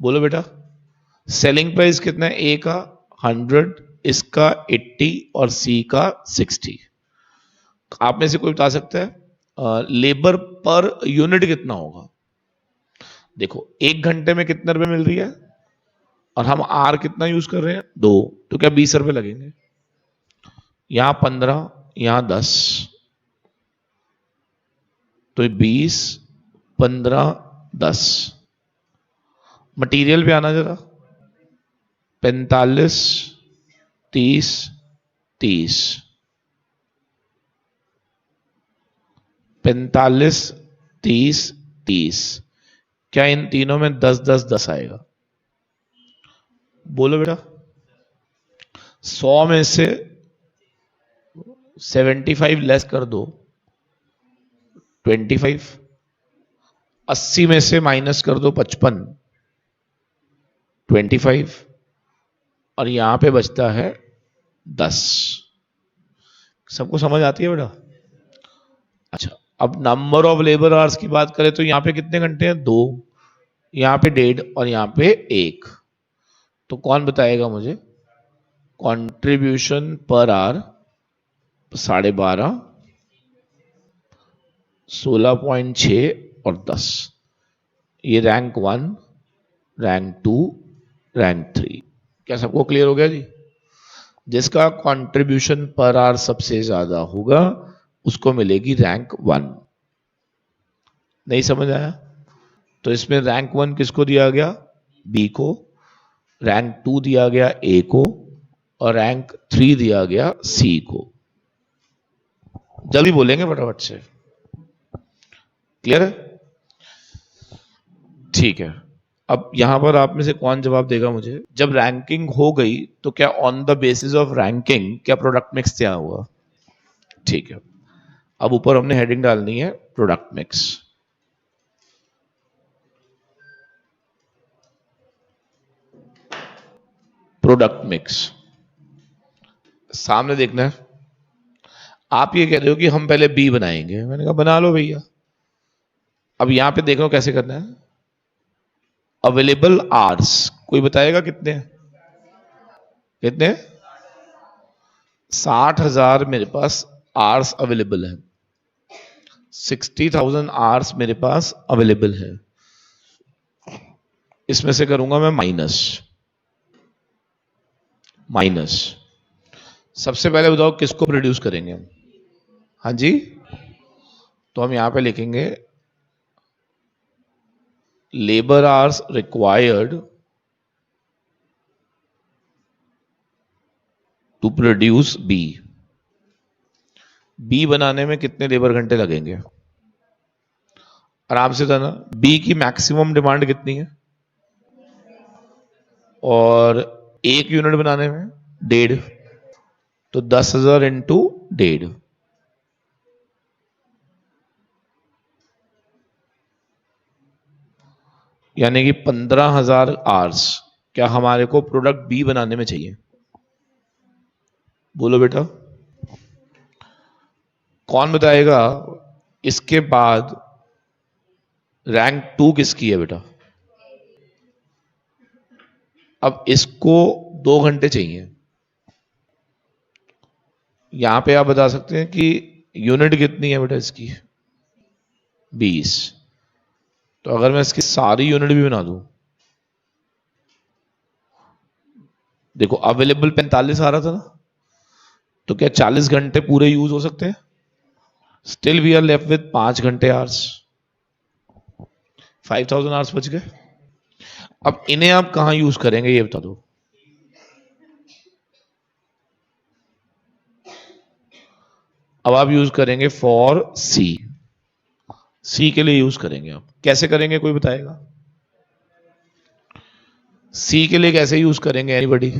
बोलो बेटा, सेलिंग प्राइस कितना है, ए का 100, इसका 80 और सी का 60। आप में से कोई बता सकता है लेबर पर यूनिट कितना होगा। देखो 1 घंटे में कितने रुपए मिल रही है, और हम आर कितना यूज कर रहे हैं 2, तो क्या 20 रुपए लगेंगे। यहां 15, यहां 10, तो 20 15 10। मटेरियल पे आना जरा, 45 30 30, 45 30 30, क्या इन तीनों में 10 10 10 आएगा। बोलो बेटा, 100 में से 75 लेस कर दो, 25, 80 में से माइनस कर दो 55, 25, और यहां पे बचता है 10। सबको समझ आती है बेटा? अच्छा, अब नंबर ऑफ लेबर आवर्स की बात करें तो यहां पे कितने घंटे हैं? 2, यहां पे 1.5 और यहां पे 1। तो कौन बताएगा मुझे? कंट्रीब्यूशन पर आवर 12.5, 16.6 और 10। ये रैंक 1, रैंक 2, रैंक 3। क्या सबको क्लियर हो गया जी? जिसका कंट्रीब्यूशन पर आवर सबसे ज्यादा होगा उसको मिलेगी रैंक 1। नहीं समझ आया? तो इसमें रैंक 1 किसको दिया गया? बी को, रैंक 2 दिया गया ए को, और रैंक 3 दिया गया सी को। जल्दी बोलेंगे फटाफट से। क्लियर है? ठीक है। अब यहां पर आप में से कौन जवाब देगा मुझे? जब रैंकिंग हो गई तो क्या on the basis of ranking क्या प्रोडक्ट मिक्स तैयार हुआ? ठीक है। अब ऊपर हमने हेडिंग डालनी है प्रोडक्ट मिक्स। प्रोडक्ट मिक्स सामने देखना है। आप ये कह रहे हो कि हम पहले बी बनाएंगे, मैंने कहा बना लो भैया। अब यहां पे देखो कैसे करना है। अवेलेबल आवर्स कोई बताएगा कितने हैं? कितने? 60,000 मेरे पास आवर्स अवेलेबल है। 60,000 आवर्स मेरे पास अवेलेबल है। इसमें से करूंगा मैं माइनस। सबसे पहले बताओ किसको प्रोड्यूस करेंगे हम? हाँ जी, तो हम यहां पे लिखेंगे labour hours required to produce B. B बनाने में कितने लेबर घंटे लगेंगे? आराम से था ना। बी की मैक्सिमम डिमांड कितनी है? और एक यूनिट बनाने में 1.5, तो 10,000 इंटू 1.5, यानी कि 15,000 आवर्स क्या हमारे को प्रोडक्ट बी बनाने में चाहिए? बोलो बेटा, कौन बताएगा इसके बाद रैंक 2 किसकी है बेटा? अब इसको 2 घंटे चाहिए। यहां पे आप बता सकते हैं कि यूनिट कितनी है बेटा इसकी? 20। तो अगर मैं इसकी सारी यूनिट भी बना दूं, देखो अवेलेबल 45 आ रहा था ना, तो क्या 40 घंटे पूरे यूज हो सकते हैं? Still we are left with 5 घंटे आवर्स। 5,000 आवर्स बच गए। अब इन्हें आप कहां यूज करेंगे ये बता दो। अब आप यूज करेंगे फॉर सी। सी के लिए यूज करेंगे। आप कैसे करेंगे कोई बताएगा? सी के लिए कैसे यूज करेंगे? एनीबॉडी?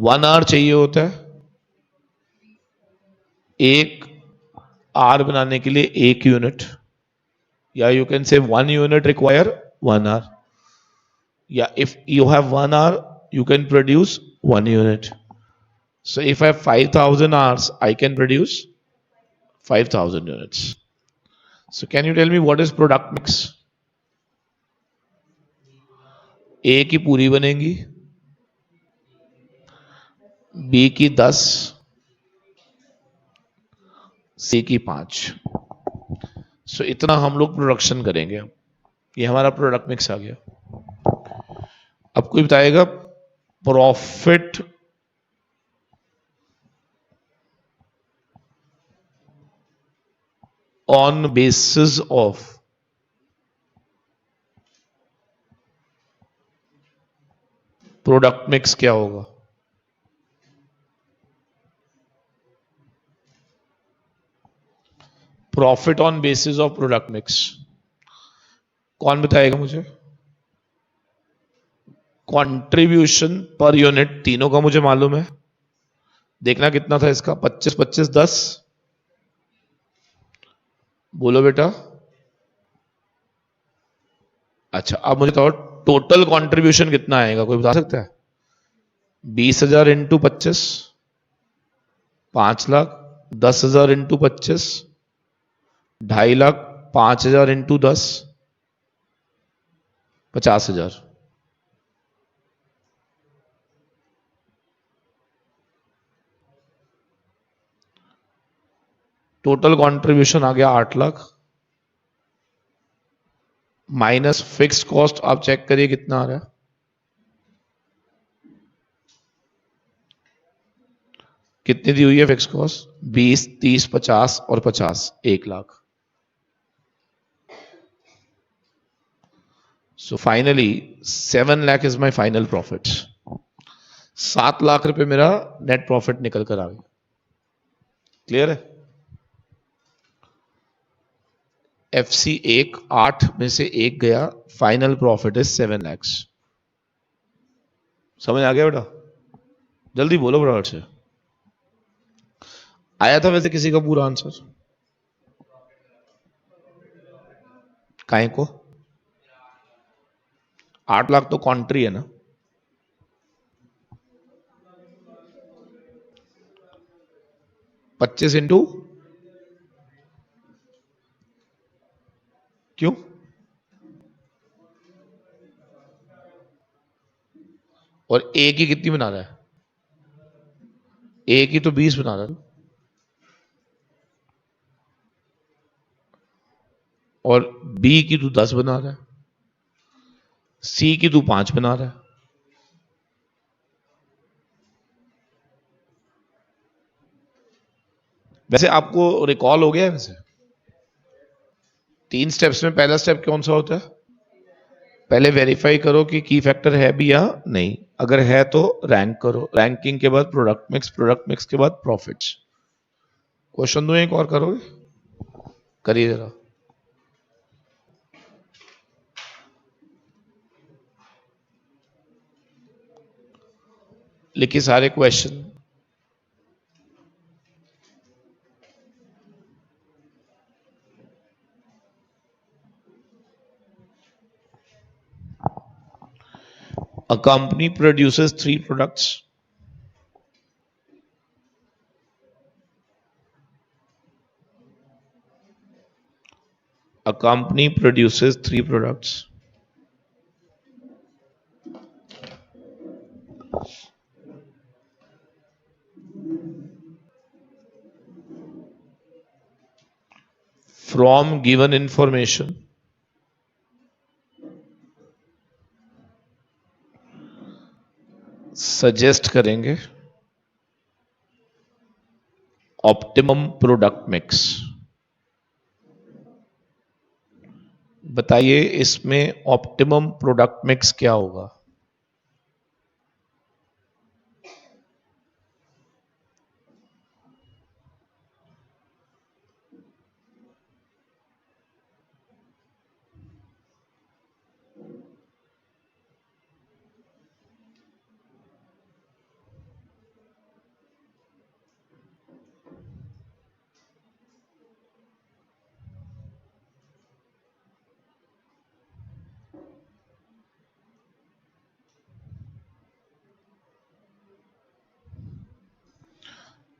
1 आवर चाहिए होता है एक आर बनाने के लिए, 1 यूनिट, या you can say 1 unit require 1 hour, या if you have 1 hour you can produce 1 unit. So if I have 5,000 hours, I can produce 5,000 units. So can you tell me what is product mix? A की पूरी बनेगी, B की 10, C की 5। So इतना हम लोग production करेंगे। ये हमारा प्रोडक्ट मिक्स आ गया। अब कोई बताएगा profit on basis of product mix क्या होगा? Profit on basis of product mix कौन बताएगा मुझे? कंट्रीब्यूशन पर यूनिट तीनों का मुझे मालूम है। देखना कितना था इसका, 25, 25, 10, बोलो बेटा। अच्छा, अब मुझे तो टोटल कंट्रीब्यूशन कितना आएगा, कोई बता सकता है? 20,000 into 25, 5 lakh. 10,000 into 25, 2.5 lakh. 5,000 into 10, 50,000। Total contribution आ गया 8 लाख। माइनस फिक्स्ड कॉस्ट आप चेक करिए कितना आ रहा है। कितनी दी हुई है फिक्स कॉस्ट? 20, 30, 50 और 50, 1 lakh. So finally 7 lakh is my final profit. 7 lakh रुपए मेरा नेट प्रॉफिट निकल कर आ गया। क्लियर है? FC 1 8 में से 1 गया, फाइनल प्रॉफिट इज 7 lakhs। समझ आ गया बेटा? जल्दी बोलो बराबर से। आया था वैसे किसी का पूरा आंसर? काहे को? 8 लाख तो कॉन्ट्री है ना। पच्चीस इंटू क्यों? और ए की कितनी बना रहा है? ए की तो 20 बना रहा है। और बी की तू 10 बना रहा है। सी की तू 5 बना रहा है। वैसे आपको रिकॉल हो गया है वैसे? 3 स्टेप्स में पहला स्टेप कौन सा होता है? पहले वेरीफाई करो कि की फैक्टर है भी या नहीं। अगर है तो रैंक करो, रैंकिंग के बाद प्रोडक्ट मिक्स के बाद प्रॉफिट्स। क्वेश्चन दो एक और करोगे? करिए जरा। लिखिए सारे question. A company produces 3 products. A company produces 3 products. From given information, suggest करेंगे ऑप्टिमम प्रोडक्ट मिक्स। बताइए इसमें ऑप्टिमम प्रोडक्ट मिक्स क्या होगा?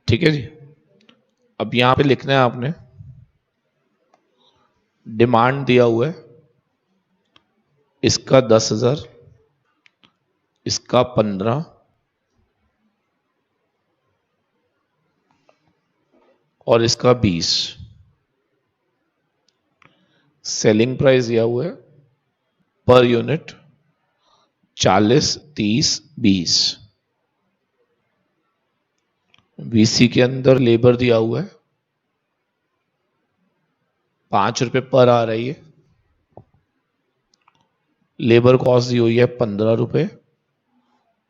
ठीक है जी। अब यहां पे लिखना है आपने, डिमांड दिया हुआ है, इसका 10,000, इसका 15 और इसका 20। सेलिंग प्राइस दिया हुआ है पर यूनिट 40, 30, 20। VC के अंदर लेबर दिया हुआ है 5 रुपए पर आ रही है। लेबर कॉस्ट दी हुई है 15 रुपए,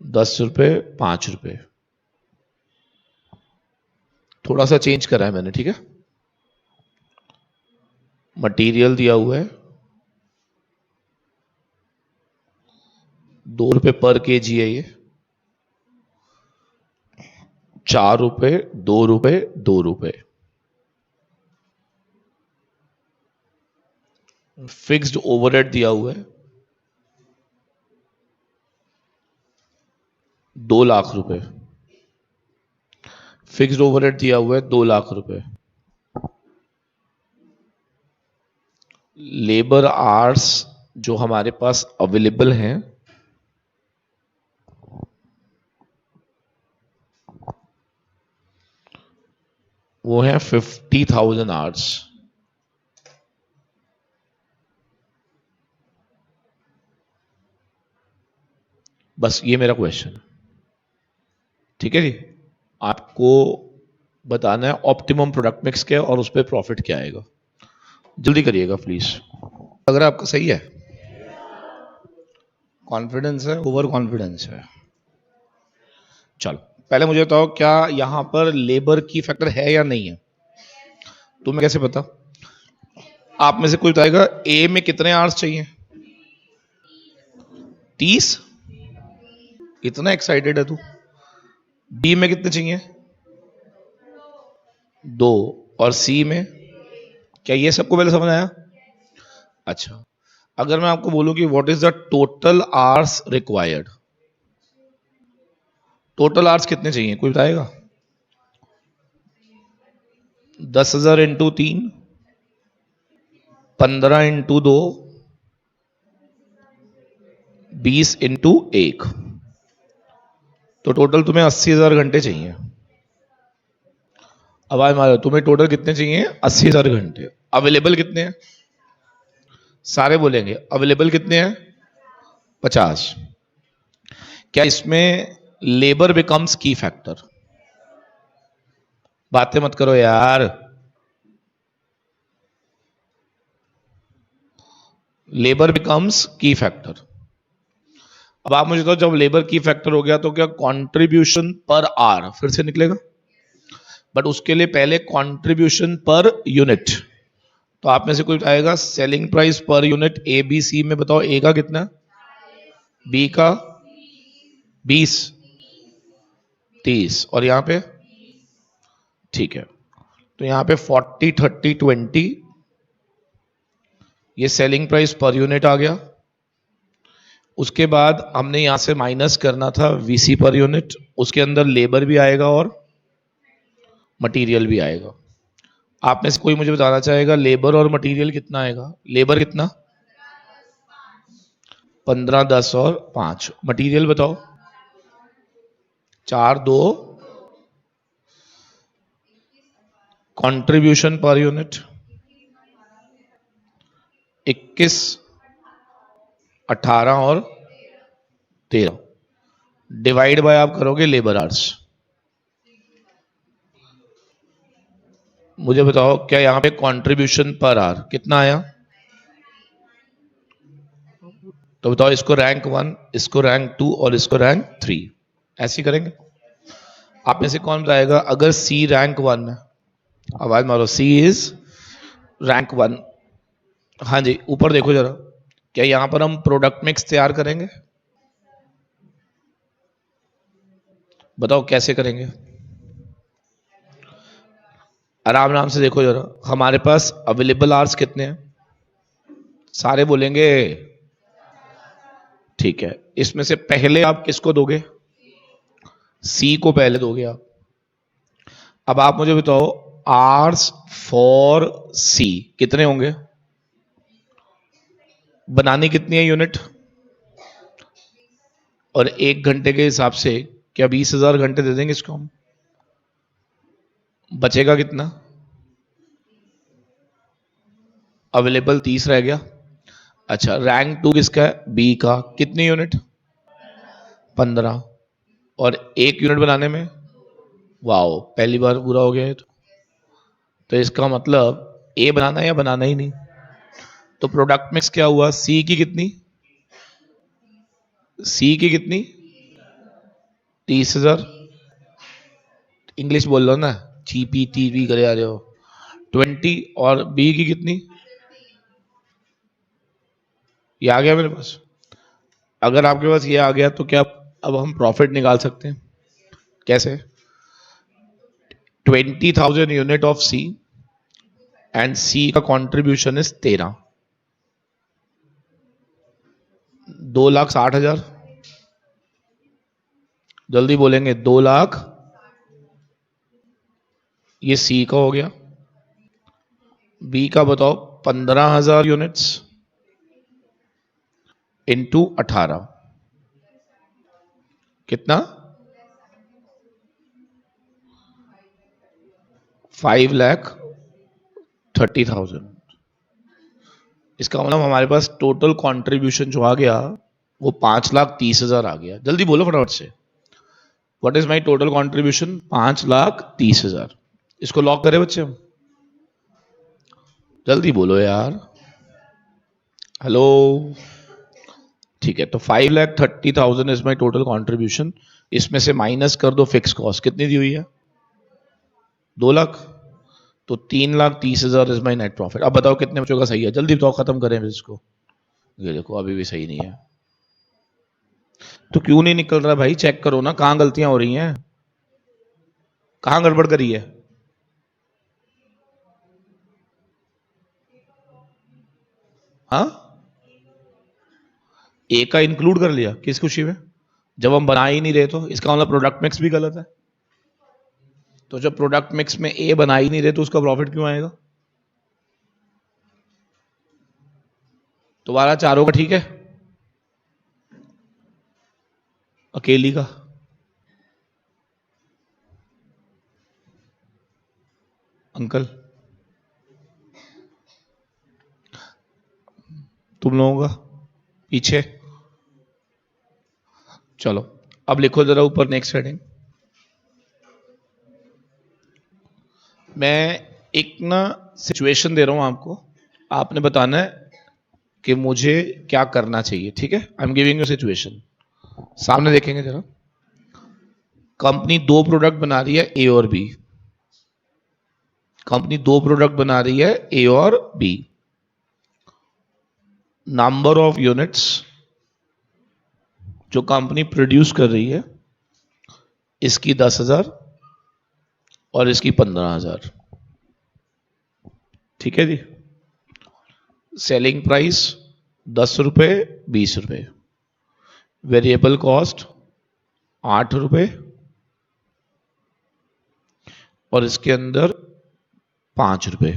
10 रुपए, 5 रुपए। थोड़ा सा चेंज करा है मैंने, ठीक है। मटेरियल दिया हुआ है 2 रुपए पर केजी है ये। 4 रुपए, 2 रुपए, 2 रुपए। फिक्स्ड ओवरहेड दिया हुआ है 2 लाख रुपए, फिक्स्ड ओवरहेड दिया हुआ है 2 लाख रुपए, लेबर आवर्स जो हमारे पास अवेलेबल हैं वो है 50,000 आवर्स। बस ये मेरा क्वेश्चन, ठीक है जी। आपको बताना है ऑप्टिमम प्रोडक्ट मिक्स क्या है और उस पर प्रॉफिट क्या आएगा। जल्दी करिएगा प्लीज। अगर आपका सही है, कॉन्फिडेंस है, ओवर कॉन्फिडेंस है। चलो पहले मुझे बताओ क्या यहां पर लेबर की फैक्टर है या नहीं है। तुम्हें कैसे पता। आप में से कोई बताएगा ए में कितने आवर्स चाहिए। 30। इतना एक्साइटेड है तू। बी में कितने चाहिए। 2। और सी में। क्या ये सबको पहले समझ आया। अच्छा, अगर मैं आपको बोलूं कि what is the total hours required, total hours कितने चाहिए कोई बताएगा। 10,000 इंटू 3, 15 इंटू 2, 20 इंटू 1, तो टोटल तुम्हें 80,000 घंटे चाहिए। आवाज मारो, तुम्हें टोटल कितने चाहिए। 80,000 घंटे। अवेलेबल कितने हैं। सारे बोलेंगे अवेलेबल कितने हैं। 50। क्या इसमें लेबर बिकम्स की फैक्टर। बातें मत करो यार। लेबर बिकम्स की फैक्टर। अब आप मुझे बताओ जब लेबर की फैक्टर हो गया तो क्या कंट्रीब्यूशन पर आर फिर से निकलेगा। बट उसके लिए पहले कंट्रीब्यूशन पर यूनिट। तो आप में से कोई आएगा selling price per unit A B C में बताओ। ए का कितना, बी का 20, 30 और यहां पे ठीक है। तो यहां पे 40 30 20 ये सेलिंग प्राइस पर यूनिट आ गया। उसके बाद हमने यहां से माइनस करना था वीसी पर यूनिट। उसके अंदर लेबर भी आएगा और मटेरियल भी आएगा। आप में से कोई मुझे बताना चाहेगा लेबर और मटेरियल कितना आएगा। लेबर कितना 15 10 और 5। मटेरियल बताओ 4 2। कंट्रीब्यूशन पर यूनिट 21 18 और 13। डिवाइड बाय आप करोगे लेबर आवर्स। मुझे बताओ क्या यहां पे कंट्रीब्यूशन पर आवर कितना आया। तो बताओ इसको रैंक 1, इसको रैंक 2 और इसको रैंक 3 ऐसे ही करेंगे। आप में से कौन बताएगा अगर सी रैंक 1 है। आवाज मारो, सी इज रैंक 1। हाँ जी ऊपर देखो जरा। क्या यहां पर हम प्रोडक्ट मिक्स तैयार करेंगे। बताओ कैसे करेंगे। आराम आराम से देखो जरा। हमारे पास अवेलेबल आवर्स कितने हैं। सारे बोलेंगे ठीक है। इसमें से पहले आप किसको दोगे। सी को पहले दोगे आप। अब आप मुझे बताओ आवर्स फॉर सी कितने होंगे। बनानी कितनी है यूनिट। और 1 घंटे के हिसाब से क्या 20,000 घंटे दे देंगे इसको हम। बचेगा कितना। अवेलेबल 30 रह गया। अच्छा रैंक 2 किसका है, बी का। कितनी यूनिट 15। और 1 यूनिट बनाने में वाओ पहली बार पूरा हो गया है। तो इसका मतलब ए बनाना है या बनाना ही नहीं। तो प्रोडक्ट मिक्स क्या हुआ। सी की कितनी, सी की कितनी 30,000। इंग्लिश बोल लो ना, चीपी टीवी करे आ रहे हो। 20 और बी की कितनी, ये आ गया मेरे पास। अगर आपके पास ये आ गया तो क्या अब हम प्रॉफिट निकाल सकते हैं। कैसे। 20,000 यूनिट ऑफ सी एंड सी का कंट्रीब्यूशन इज 13। 2,60,000, जल्दी बोलेंगे 2,00,000, ये सी का हो गया। बी का बताओ 15,000 यूनिट्स इंटू 18, कितना? 5,30,000। इसका मतलब हमारे पास टोटल कंट्रीब्यूशन जो आ गया वो 5,30,000 आ गया। जल्दी बोलो फटाफट से, what is my total contribution? 5,30,000। इसको लॉक करें बच्चे हम? जल्दी बोलो यार, हेलो। ठीक है, तो 5,30,000 इज माय टोटल कंट्रीब्यूशन। इसमें से माइनस कर दो फिक्स कॉस्ट, कितनी दी हुई है? 2,00,000। तो 3,30,000 इज माय नेट प्रॉफिट। अब बताओ कितने बच्चों का सही है? जल्दी बताओ, खत्म करें इसको। ये देखो अभी भी सही नहीं है। तो क्यों नहीं निकल रहा भाई? चेक करो ना, कहां गलतियां हो रही हैं, कहां गड़बड़ करी है? हाँ, ए का इंक्लूड कर लिया किस खुशी में? जब हम बना ही नहीं रहे तो इसका मतलब प्रोडक्ट मिक्स भी गलत है। तो जब प्रोडक्ट मिक्स में ए बना ही नहीं रहे तो उसका प्रॉफिट क्यों आएगा? तुम्हारा चारों का ठीक है, अकेली का? अंकल तुम लोगों का पीछे? चलो अब लिखो जरा ऊपर नेक्स्ट हेडिंग। मैं एक ना सिचुएशन दे रहा हूं आपको, आपने बताना है कि मुझे क्या करना चाहिए, ठीक है? I am giving you situation. सामने देखेंगे जरा। कंपनी दो प्रोडक्ट बना रही है, ए और बी। कंपनी दो प्रोडक्ट बना रही है, ए और बी। नंबर ऑफ यूनिट्स जो कंपनी प्रोड्यूस कर रही है, इसकी 10,000 और इसकी 15,000, ठीक है जी। सेलिंग प्राइस 10 रुपए, 20 रुपए। वेरिएबल कॉस्ट 8 रुपए और इसके अंदर 5 रुपए।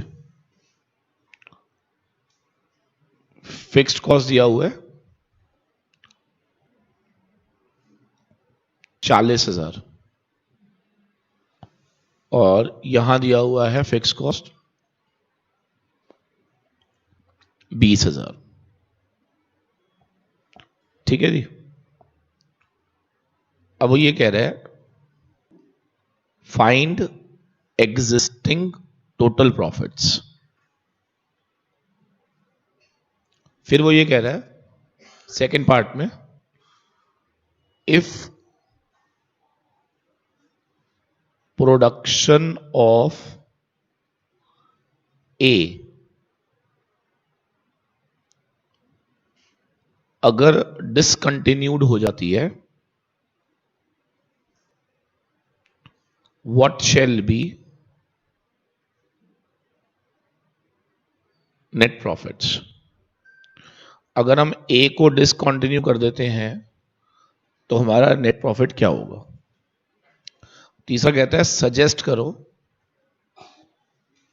फिक्स्ड कॉस्ट दिया हुआ है 40,000 और यहां दिया हुआ है फिक्स कॉस्ट 20,000, ठीक है जी। अब वो ये कह रहा है फाइंड एग्जिस्टिंग टोटल प्रॉफिट्स। फिर वो ये कह रहा है सेकेंड पार्ट में, इफ प्रोडक्शन ऑफ ए अगर डिसकंटिन्यूड हो जाती है, what shall be net profits. अगर हम ए को डिसकंटिन्यू कर देते हैं तो हमारा नेट प्रॉफिट क्या होगा? तीसरा कहता है सजेस्ट करो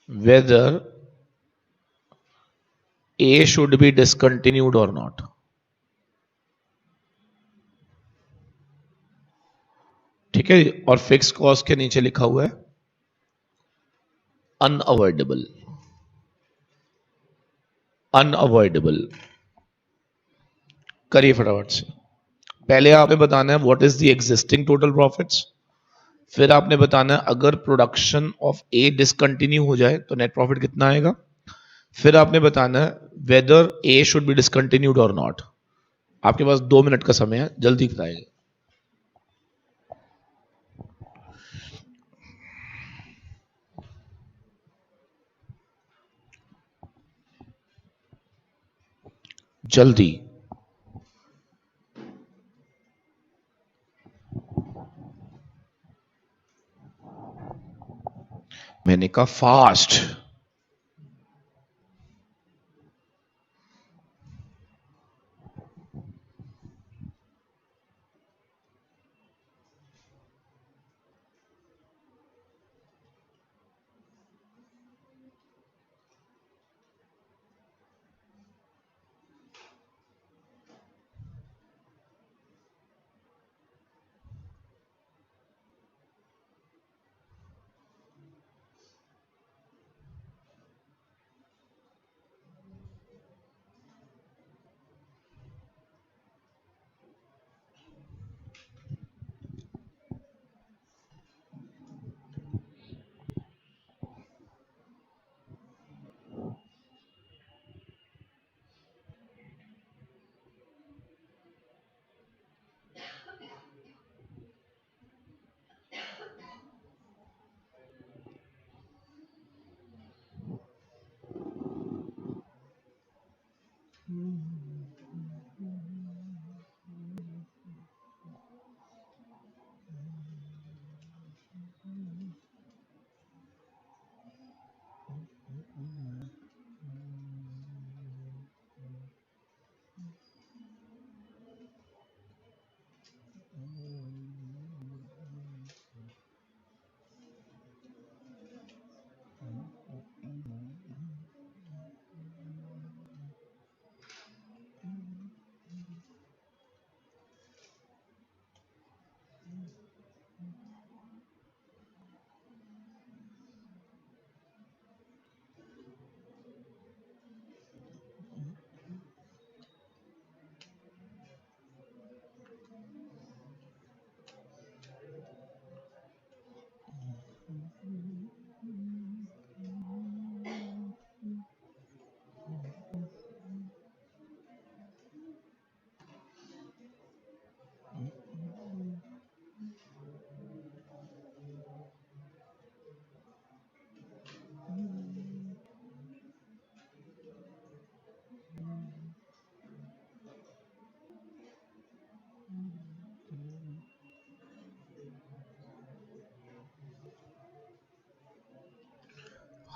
whether A should be discontinued और नॉट। ठीक है, और फिक्स कॉस्ट के नीचे लिखा हुआ है अनअवॉइडेबल। अनअवॉइडेबल करिए फटाफट से। पहले आपने बताना है what is the existing total profits, फिर आपने बताना है अगर प्रोडक्शन ऑफ ए डिसकंटिन्यू हो जाए तो नेट प्रॉफिट कितना आएगा, फिर आपने बताना है whether A should be discontinued और नॉट। आपके पास 2 मिनट का समय है, जल्दी बताइए। जल्दी। मैंने कहा फास्ट।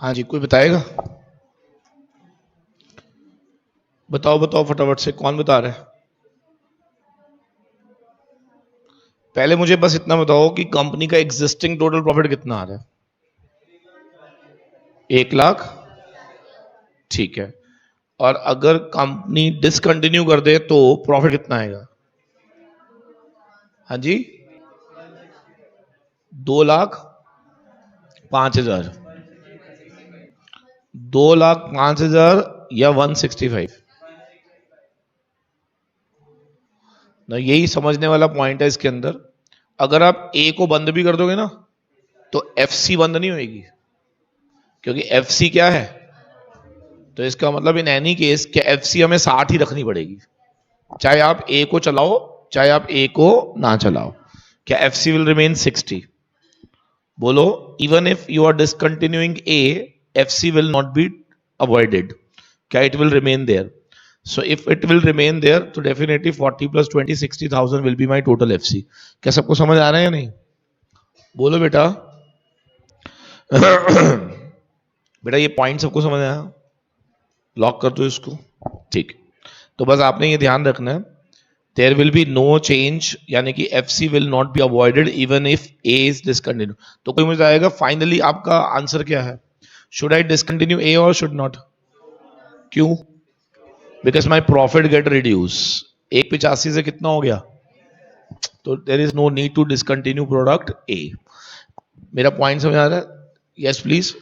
हाँ जी, कोई बताएगा? बताओ बताओ फटाफट से, कौन बता रहा है? पहले मुझे बस इतना बताओ कि कंपनी का एग्जिस्टिंग टोटल प्रॉफिट कितना आ रहा है? 1 लाख। ठीक है। और अगर कंपनी डिसकंटिन्यू कर दे तो प्रॉफिट कितना आएगा? हाँ जी, 2,05,000। 2,05,000 या 165? ना, यही समझने वाला पॉइंट है इसके अंदर। अगर आप ए को बंद भी कर दोगे ना तो एफ सी बंद नहीं होगी, क्योंकि एफ सी क्या है? तो इसका मतलब इन एनी केस क्या एफ सी हमें 60 ही रखनी पड़ेगी, चाहे आप ए को चलाओ चाहे आप ए को ना चलाओ। क्या एफ सी विल रिमेन 60? बोलो, even if you are discontinuing A, F C will not be avoided. क्या it will remain there? So if it will remain there, तो definitely 40 plus 20, 60,000 will be my total FC। क्या सबको समझ आ रहा है या नहीं? बोलो बेटा। बेटा ये पॉइंट सबको समझ आया? लॉक कर दो इसको। ठीक। तो बस आपने ये ध्यान रखना है, there will be no change, यानी कि F C will not be avoided even if A is discontinue. तो कोई मुझे आएगा फाइनली आपका आंसर क्या है? शुड आई डिसकंटिन्यू ए और शुड नॉट? क्यों? Because my profit get reduce. 185 से कितना हो गया? तो there is no need to discontinue product A. मेरा पॉइंट समझ आ रहा है? Yes please.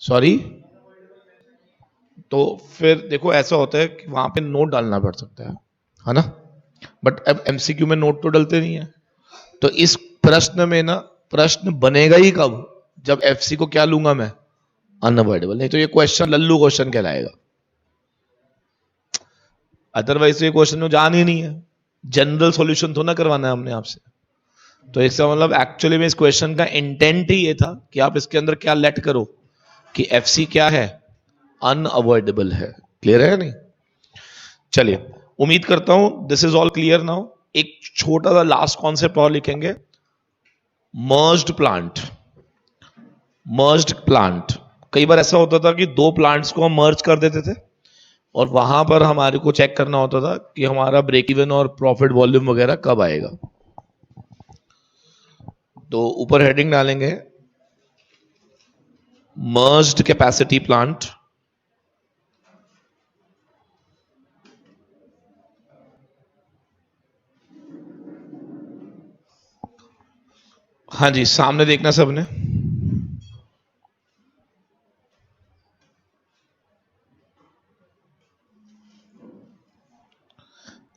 सॉरी। तो फिर देखो ऐसा होता है कि वहां पे नोट डालना पड़ सकता है ना? बट अब एमसीक्यू में नोट तो डलते नहीं है। तो इस प्रश्न में ना, प्रश्न बनेगा ही कब? जब एफसी को क्या लूंगा मैं? अनअवॉइडेबल। नहीं तो ये क्वेश्चन लल्लू क्वेश्चन कहलाएगा। अदरवाइज तो ये क्वेश्चन में जान ही नहीं है। जनरल सॉल्यूशन तो ना करवाना है हमने आपसे। तो इसका मतलब एक्चुअली में इस क्वेश्चन का इंटेंट ही ये था कि आप इसके अंदर क्या लेट करो कि एफसी क्या है? अनअवॉइडेबल है। क्लियर है या नहीं? चलिए, उम्मीद करता हूं this is all clear now. एक छोटा सा लास्ट कॉन्सेप्ट और लिखेंगे, मर्ज्ड प्लांट। मर्ज्ड प्लांट, कई बार ऐसा होता था कि दो प्लांट्स को हम मर्ज कर देते थे और वहां पर हमारे को चेक करना होता था कि हमारा ब्रेक इवन और प्रॉफिट वॉल्यूम वगैरह कब आएगा। तो ऊपर हेडिंग डालेंगे मर्ज्ड कैपेसिटी प्लांट। हाँ जी, सामने देखना सबने।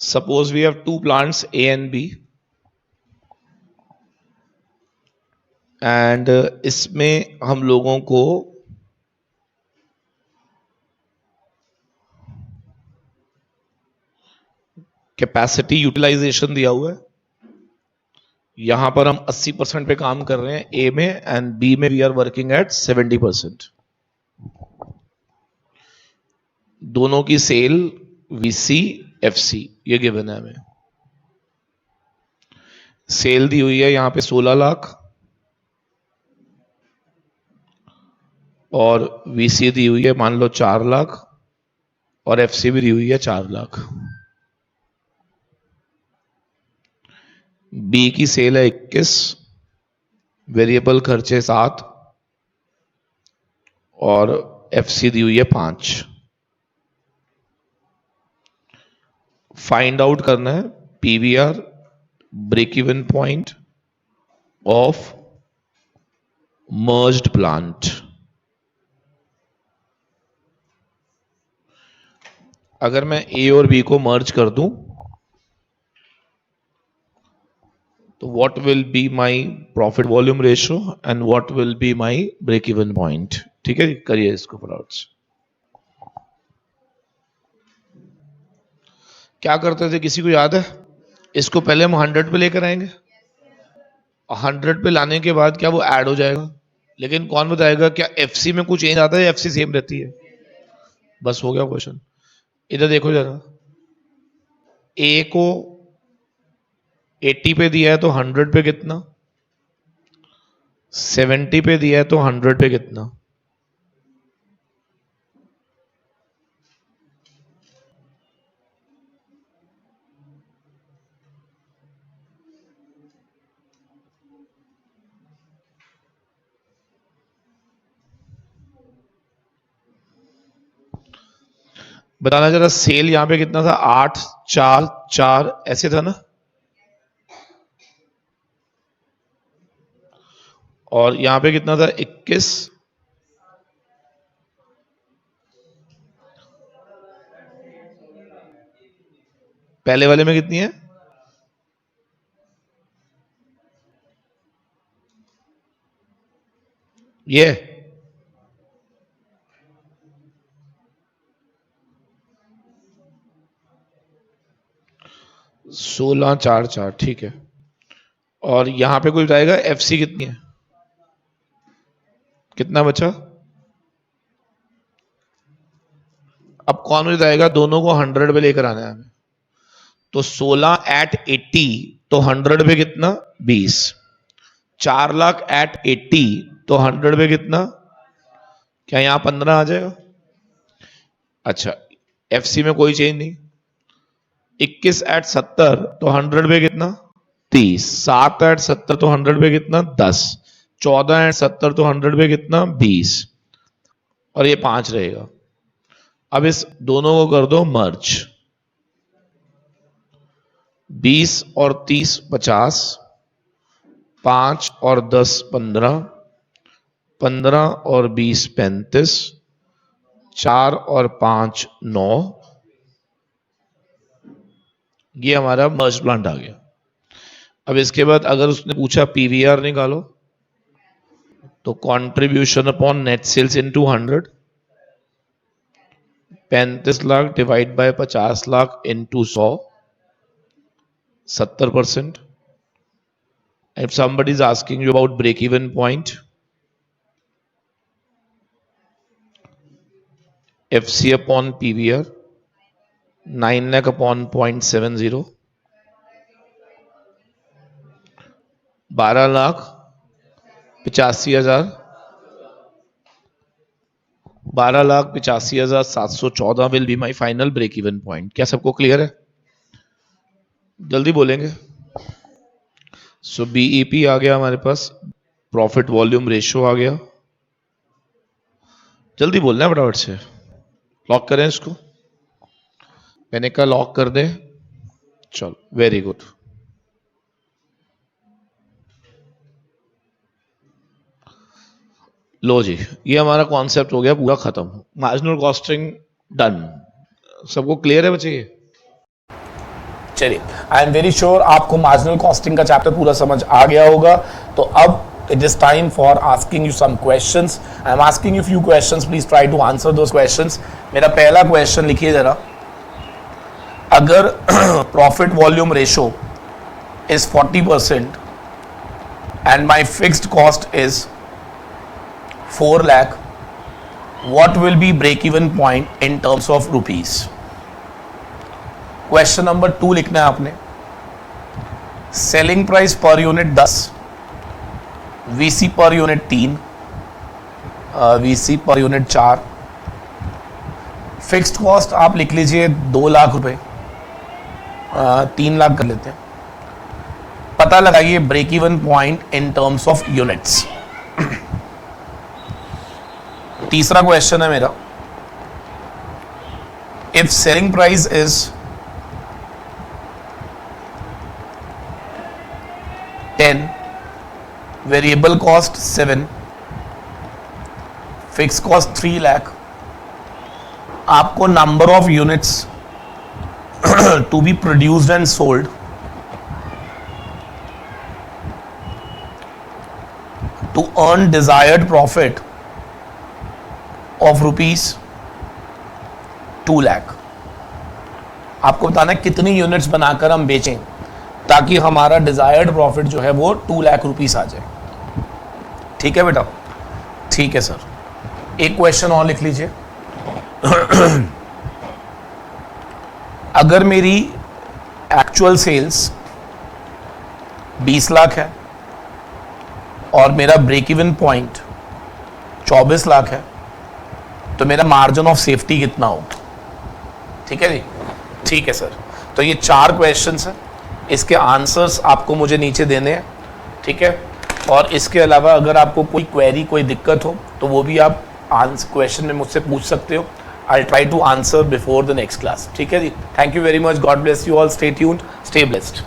Suppose we have two plants A and B, and इसमें हम लोगों को कैपेसिटी यूटिलाइजेशन दिया हुआ है। यहां पर हम 80% पे काम कर रहे हैं ए में, एंड बी में वी आर वर्किंग एट 70%। दोनों की सेल वीसी एफसी ये गिवन है हमें। सेल दी हुई है यहां पे 16 लाख और वीसी दी हुई है मान लो 4 लाख और एफसी भी दी हुई है 4 लाख। बी की सेल है 21, वेरिएबल खर्चे 7 और एफसी दी हुई है 5। फाइंड आउट करना है PVR break even point of merged plant. अगर मैं ए और बी को मर्ज कर दूं तो what will be my profit volume ratio and what will be my break even point. ठीक है, करिए इसको फटाफट से। क्या करते थे, किसी को याद है? इसको पहले हम 100 पे लेकर आएंगे, 100 पे लाने के बाद क्या वो ऐड हो जाएगा, लेकिन कौन बताएगा क्या एफसी में कुछ चेंज आता है या एफसी सेम रहती है? बस हो गया क्वेश्चन। इधर देखो जरा, ए को 80 पे दिया है तो 100 पे कितना, 70 पे दिया है तो 100 पे कितना? बताना जरा, सेल यहां पे कितना था? 8 4 4 ऐसे था ना, और यहां पे कितना था? 21। पहले वाले में कितनी है? ये 16 4 4, ठीक है। और यहां पे कुछ जाएगा, एफसी कितनी है, कितना बचा? अब कौन मुझे जाएगा, दोनों को 100 पे लेकर आना है हमें। तो 16 एट 80 तो 100 पे कितना? 20। 4 लाख एट 80 तो 100 पे कितना? क्या यहां 15 आ जाएगा? अच्छा, एफसी में कोई चेंज नहीं। 21 एट 70 तो 100 पे कितना? 30। 7 एट 70 तो 100 पे कितना? 10। 14 एट 70 तो 100 पे कितना? 20। और ये 5 रहेगा। अब इस दोनों को कर दो मर्ज। 20 और 30 50, 5 और 10 15, 15 और 20 35, 4 और 5 9। ये हमारा मर्ज प्लांट आ गया। अब इसके बाद अगर उसने पूछा पीवीआर निकालो, तो contribution upon net sales into 100, 35 lakh divide by 50 lakh into 100, 70%. If somebody is asking you about break even point, FC upon PVR 9 lakh upon 0.70, 12,85,000, 12,85,714 will be my final break even point. क्या सबको क्लियर है? जल्दी बोलेंगे। सो BEP आ गया हमारे पास, profit volume ratio आ गया। जल्दी बोलना है फटाफट से। लॉक करें इसको, मैंने कहा लॉक कर दे। चलो, वेरी गुड। लो जी, ये हमारा कॉन्सेप्ट हो गया पूरा खत्म। Marginal costing done. सबको क्लियर है बच्चे? ये चलिए, आई एम वेरी श्योर आपको मार्जिनल कॉस्टिंग का चैप्टर पूरा समझ आ गया होगा। तो अब it is time for asking you some questions. I am asking you few questions, please try to answer those questions. मेरा पहला क्वेश्चन लिखिए जरा, अगर profit volume ratio is 40% and my fixed cost is 4 lakh, what will be break even point in terms of rupees? Question number 2 लिखना है आपने. Selling price per unit 10, VC per unit 3, VC per unit 4. Fixed cost आप लिख लीजिए 2 लाख रुपए, 3 लाख कर लेते हैं. पता लगाइए break even point in terms of units. तीसरा क्वेश्चन है मेरा, if selling price is 10, variable cost 7, fix cost 3 lakh, आपको number of units to be produced and sold to earn desired profit of rupees 2 lakh. आपको बताना है कितनी यूनिट्स बनाकर हम बेचें ताकि हमारा डिजायर्ड प्रॉफिट जो है वो 2 लाख रुपीस आ जाए. ठीक है बेटा? ठीक है सर. एक क्वेश्चन और लिख लीजिए. अगर मेरी एक्चुअल सेल्स 20 लाख है और मेरा ब्रेक इवन पॉइंट 24 लाख है, तो मेरा मार्जिन ऑफ सेफ्टी कितना होगा? ठीक है जी? ठीक है सर. तो ये 4 क्वेश्चंस हैं, इसके आंसर्स आपको मुझे नीचे देने हैं. ठीक है? और इसके अलावा अगर आपको कोई क्वेरी, कोई दिक्कत हो तो वो भी आप क्वेश्चन में मुझसे पूछ सकते हो. I try to answer before the next class. ठीक है जी? Thank you very much. God bless you all. Stay tuned, stay blessed.